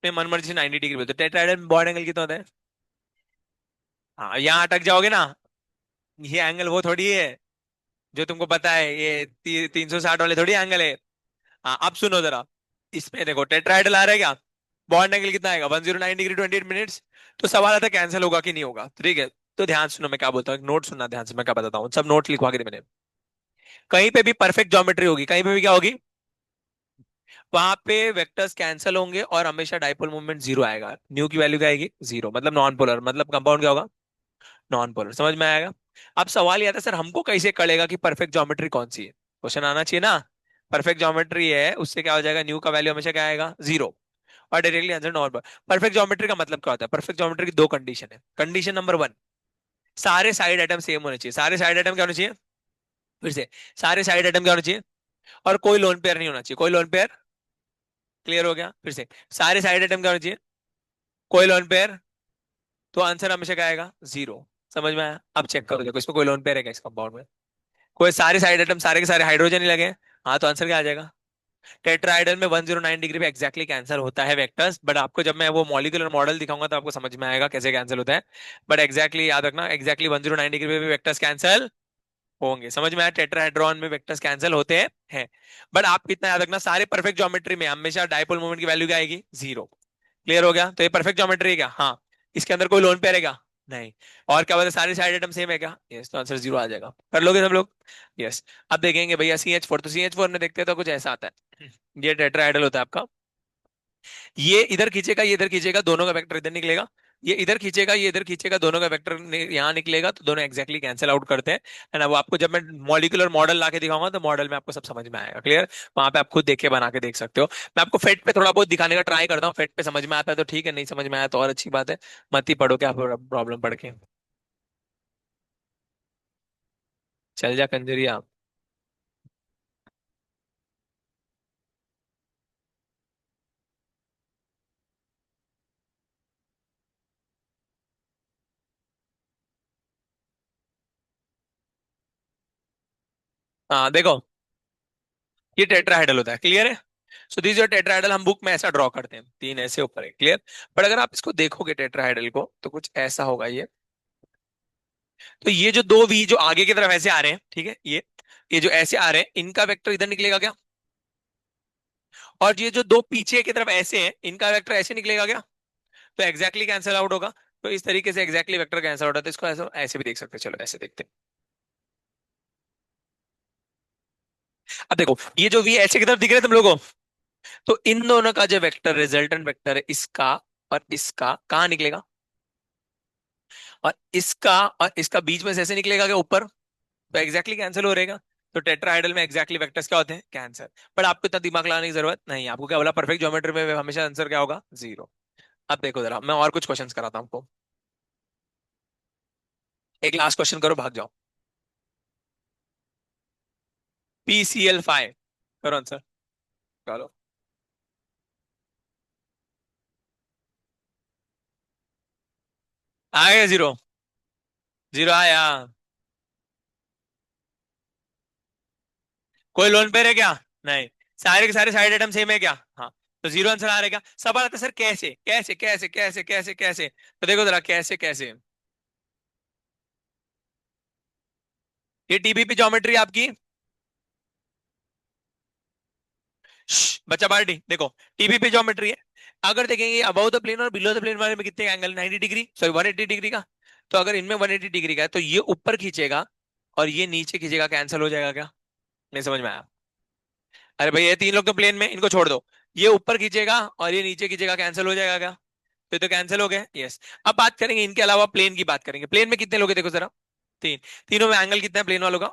मैं मन मर्जी से 90 डिग्री बोलते, टेट्राहेड्रल बॉन्ड एंगल कितना होता है? हाँ, यहाँ अटक जाओगे ना। ये एंगल वो थोड़ी है जो तुमको पता है, ये 360 वाले थोड़ी एंगल है। हाँ, अब सुनो जरा। इसमें देखो टेट्राहेड्रल आ रहा है क्या? बॉन्ड एंगल कितना आएगा? 109 डिग्री 28 मिनट्स। तो सवाल आता है कैंसिल होगा कि नहीं होगा, ठीक है? तो ध्यान सुनो मैं क्या बोलता हूँ, नोट सुनना ध्यान से, मैं क्या बताता हूँ, सब नोट लिखवा के मैंने। कहीं पे भी परफेक्ट ज्योमेट्री होगी, कहीं पे भी क्या होगी? वहां पे वेक्टर्स कैंसिल होंगे और हमेशा डाइपोल मोमेंट जीरो आएगा। न्यू की वैल्यू क्या आएगी? जीरो, मतलब नॉन पोलर, मतलब कंपाउंड क्या होगा? Non polar. समझ में आएगा? अब सवाल ये आता है सर हमको कैसे कळेगा कि परफेक्ट ज्योमेट्री कौन सी है, क्वेश्चन आना चाहिए ना। परफेक्ट ज्योमेट्री है उससे क्या हो जाएगा, न्यू का वैल्यू हमेशा क्या आएगा, जीरो। और directly answer normal. Perfect geometry का मतलब क्या होता है, परफेक्ट ज्योमेट्री की दो कंडीशन है। कंडीशन नंबर वन, सारे साइड आइटम सेम होने चाहिए। सारे साइड आइटम क्या होने चाहिए, फिर से, सारे साइड आइटम क्या होने चाहिए, और कोई लोन पेयर नहीं होना चाहिए। कोई लोन पेयर, क्लियर हो गया, फिर से, सारे साइड आइटम क्या होने चाहिए, कोई लोन पेयर, तो आंसर हमेशा क्या आएगा, जीरो। समझ में आया, अब चेक करो, देखो इसमें कोई लोन पेयर है क्या इस कंपाउंड में, कोई सारे साइड आइटम सारे के सारे हाइड्रोजन ही लगे हैं। हाँ तो आंसर क्या आ जाएगा, टेट्राहाइड्रल में 109 डिग्री पे एक्जैक्टली कैंसिल होता है वेक्टर्स, बट आपको जब मैं वो मॉलिक्यूलर मॉडल दिखाऊंगा तो आपको समझ में आएगा कैसे कैंसिल होता है। बट एक्जैक्टली याद रखना, एक्जैक्टली 109 डिग्री पे भी वेक्टर्स कैंसिल होंगे। समझ में आया, टेट्राहेड्रॉन में वेक्टर्स कैंसिल होते हैं। बट आप कितना याद रखना, सारे परफेक्ट ज्योमेट्री में हमेशा डायपोल मोमेंट की वैल्यू क्या आएगी, जीरो। क्लियर हो गया, तो ये परफेक्ट ज्योमेट्री है क्या, हाँ। इसके अंदर कोई लोन पेयर है क्या, नहीं। और क्या बोलते, सारे साइड आइटम सेम है क्या, यस, तो आंसर जीरो आ जाएगा। कर लोगे सब लोग, यस। अब देखेंगे भैया CH4, तो CH4 में देखते हैं तो कुछ ऐसा आता है। ये टेट्राहेड्रल होता है आपका, ये इधर खींचेगा ये इधर खींचेगा, दोनों का वेक्टर इधर निकलेगा। ये इधर खींचेगा ये इधर खींचेगा, दोनों का वेक्टर यहाँ निकलेगा, तो दोनों एक्जैक्टली कैंसिल आउट करते हैं। है ना, वो आपको जब मैं मॉलिक्यूलर मॉडल लाके दिखाऊंगा तो मॉडल में आपको सब समझ में आएगा, क्लियर। वहां पे आप खुद देख के बना के देख सकते हो। मैं आपको फेट पे थोड़ा बहुत दिखाने का ट्राई करता हूँ, फेट पे समझ में आता है तो ठीक है, नहीं समझ में आया तो और अच्छी बात है। मत ही पढ़ो क्या प्रॉब्लम पढ़ के, चल जा कंजरिया। हाँ देखो, ये टेट्राहेड्रल होता है, क्लियर है। सो दिस योर टेट्राहेड्रल, हम बुक में ऐसा ड्रॉ करते हैं, तीन ऐसे ऊपर है, क्लियर। पर अगर आप इसको देखोगे टेट्राहेड्रल को तो कुछ ऐसा होगा ये। तो ये जो दो वी जो आगे की तरफ ऐसे आ रहे हैं, ठीक है, ये जो ऐसे आ रहे हैं इनका वेक्टर इधर निकलेगा क्या, और ये जो दो पीछे की तरफ ऐसे हैं इनका वेक्टर ऐसे निकलेगा क्या, तो एग्जैक्टली कैंसिल आउट होगा। तो इस तरीके से एग्जैक्टली वेक्टर कैंसिल आउट होता है, तो इसको ऐसे ऐसे भी देख सकते हैं, चलो ऐसे देखते हैं। अब देखो ये जो वी ऐसे की तरफ दिख रहे हैं तुम लोगों को, तो इन दोनों का जो वेक्टर रिजल्टेंट वेक्टर है इसका और इसका कहाँ निकलेगा, और इसका बीच में से ऐसे निकलेगा क्या ऊपर, तो एग्जैक्टली कैंसिल हो रहेगा। तो टेट्राहाइड्रल में एग्जैक्टली वेक्टर्स क्या होते हैं, कैंसर। पर आपको इतना दिमाग लगाने की जरूरत नहीं, आपको क्या बोला, परफेक्ट ज्योमेट्री में हमेशा आंसर क्या होगा, जीरो। अब देखो जरा, मैं और कुछ क्वेश्चंस कराता हूँ आपको। एक लास्ट क्वेश्चन करो, भाग जाओ। PCl5, करो आंसर, चलो। आ गया जीरो, जीरो आया। कोई लोन पे है क्या, नहीं। सारे के सारे साइड आइटम सेम है क्या, हाँ। तो जीरो आंसर आ रहेगा। सवाल आता है सर कैसे कैसे कैसे कैसे कैसे कैसे, तो देखो जरा कैसे कैसे। ये TPP ज्योमेट्री आपकी, बच्चा पार्टी देखो, TPP ज्योमेट्री है। अगर देखेंगे अबव द प्लेन और बिलो द प्लेन वाले में कितने एंगल, 90 डिग्री, सॉरी 180 डिग्री का। तो अगर इनमें 180 डिग्री का है तो ये ऊपर खींचेगा और ये नीचे खींचेगा, कैंसिल हो जाएगा क्या, नहीं समझ में आया। अरे भाई ये तीन लोग तो प्लेन में, इनको छोड़ दो। ये ऊपर खींचेगा और ये नीचे खींचेगा, कैंसिल हो जाएगा क्या, तो कैंसिल हो गए, यस। अब बात करेंगे इनके अलावा प्लेन की, बात करेंगे प्लेन में कितने लोग हैं देखो जरा, तीन। तीनों में एंगल कितना है प्लेन वालों का,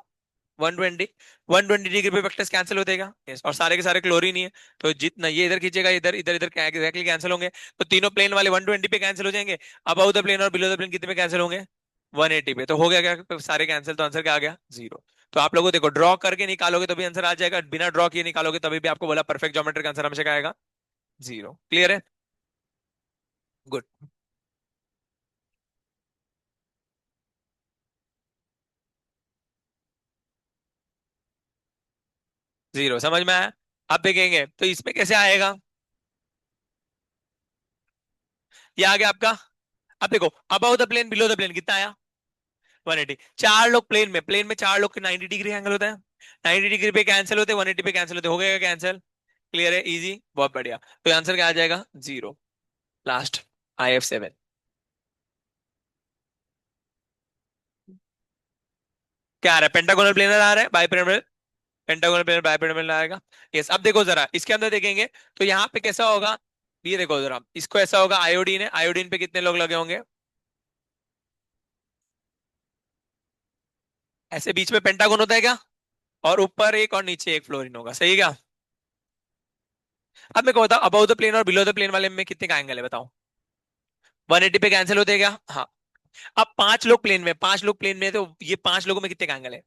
120। 120 डिग्री पे वेक्टर्स कैंसिल हो जाएगा, यस। और सारे के सारे क्लोरीन ही है, तो जितना ये इधर खींचेगा इधर इधर इधर एग्जैक्टली कैंसिल होंगे। तो तीनों प्लेन वाले 120 पे कैंसिल हो जाएंगे। अब द प्लेन और बिलो द प्लेन कितने पे कैंसिल होंगे, 180 पे। तो हो गया क्या, सारे कैंसिल, तो आंसर क्या आ गया, जीरो। तो आप लोगों को देखो ड्रॉ करके निकालोगे तो भी आंसर आ जाएगा, बिना ड्रॉ किए निकालोगे तभी भी आपको बोला परफेक्ट ज्योमेट्रिक आंसर हमेशा क्या आएगा, जीरो। क्लियर है, गुड। जीरो समझ में आया। अब देखेंगे तो इसमें कैसे आएगा, ये आ गया आपका। अब देखो above the plane below the plane कितना आया, 180। चार लोग प्लेन में चार लोग के 90 डिग्री एंगल होता है, 90 डिग्री पे कैंसिल होते हैं, 180 पे कैंसिल होते हैं, हो गया कैंसिल। क्लियर है, इजी, बहुत बढ़िया। तो आंसर क्या आ जाएगा, जीरो। Last, IF7। क्या आ रहा है, पेंटागोनल प्लेनर आ रहा है, बाइपिरामिडल, पेंटागोनल प्लेनर बाइपिरामिडल आएगा। यस, अब देखो जरा इसके अंदर देखेंगे तो यहाँ पे कैसा होगा, ये देखो जरा, इसको ऐसा होगा, आयोडीन है, आयोडीन पे कितने लोग लगे होंगे, ऐसे बीच में पेंटागन होता है क्या? और ऊपर एक और नीचे एक फ्लोरिन होगा, सही है क्या? अब मेरे को बताओ, अबव द प्लेन और बिलो द प्लेन वाले में कितने का एंगल है बताओ? 180 पे कैंसिल होते हैं क्या? हाँ। अब पांच लोग प्लेन में तो ये पांच लोगों में कितने का एंगल है?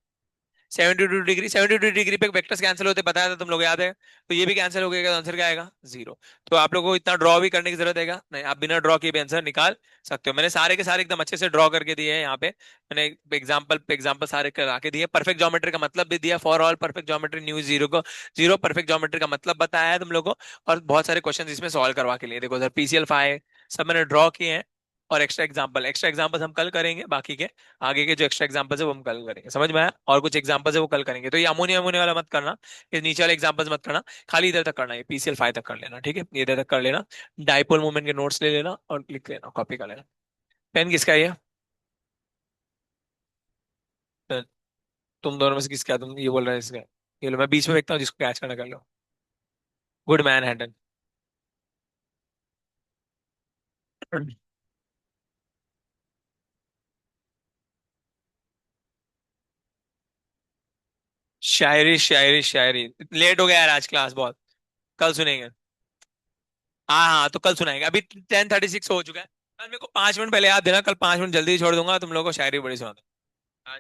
72 डिग्री। 72 डिग्री पे वेक्टर्स कैंसिल होते बताया था तुम लोग, याद है? तो ये भी कैंसिल हो गया तो आंसर क्या आएगा? जीरो। तो आप लोगों को इतना ड्रॉ भी करने की जरूरत है क्या? नहीं, आप बिना ड्रॉ किए भी आंसर निकाल सकते हो। मैंने सारे के सारे एकदम अच्छे से ड्रॉ करके दिए हैं यहाँ पे। मैंने एग्जाम्पल पे एग्जाम्पल सारे करा के दिए, परफेक्ट ज्योमेट्री का मतलब भी दिया, for all perfect geometry mu zero को जीरो परफेक्ट ज्योमेट्री का मतलब बताया है तुम लोगों को। और बहुत सारे क्वेश्चन इसमें सॉल्व करवा के लिए, देखो सर पीसीएल 5 सब मैंने ड्रॉ किए हैं। और एक्स्ट्रा एग्जाम्पल हम कल करेंगे, बाकी के आगे के जो एक्स्ट्रा एग्जांपल्स है वो हम कल करेंगे, समझ में आया? और कुछ एग्जांपल्स है वो कल करेंगे। तो ये अमोनिया अमोनिया वाला मत करना, ये नीचे वाले एग्जांपल्स मत करना, खाली इधर तक करना, ये पीसीएल 5 तक कर लेना, ठीक है? ये इधर तक कर लेना। डाइपोल मूवमेंट के नोट्स ले लेना और लिख लेना, कॉपी कर लेना। पेन किसका है ये? पेन। तुम दोनों में से किसका है? तुम ये बोल रहे हो इसका? ये लो, मैं बीच में देखता हूँ, जिसको कैच करना कर लो। Good man handle. शायरी शायरी शायरी। लेट हो गया यार आज क्लास बहुत। कल सुनेंगे। हाँ हाँ, तो कल सुनाएंगे, अभी 10:36 हो चुका है। कल मेरे को 5 मिनट पहले याद देना, कल 5 मिनट जल्दी छोड़ दूंगा तुम लोगों को, शायरी बड़ी सुना दूंगा।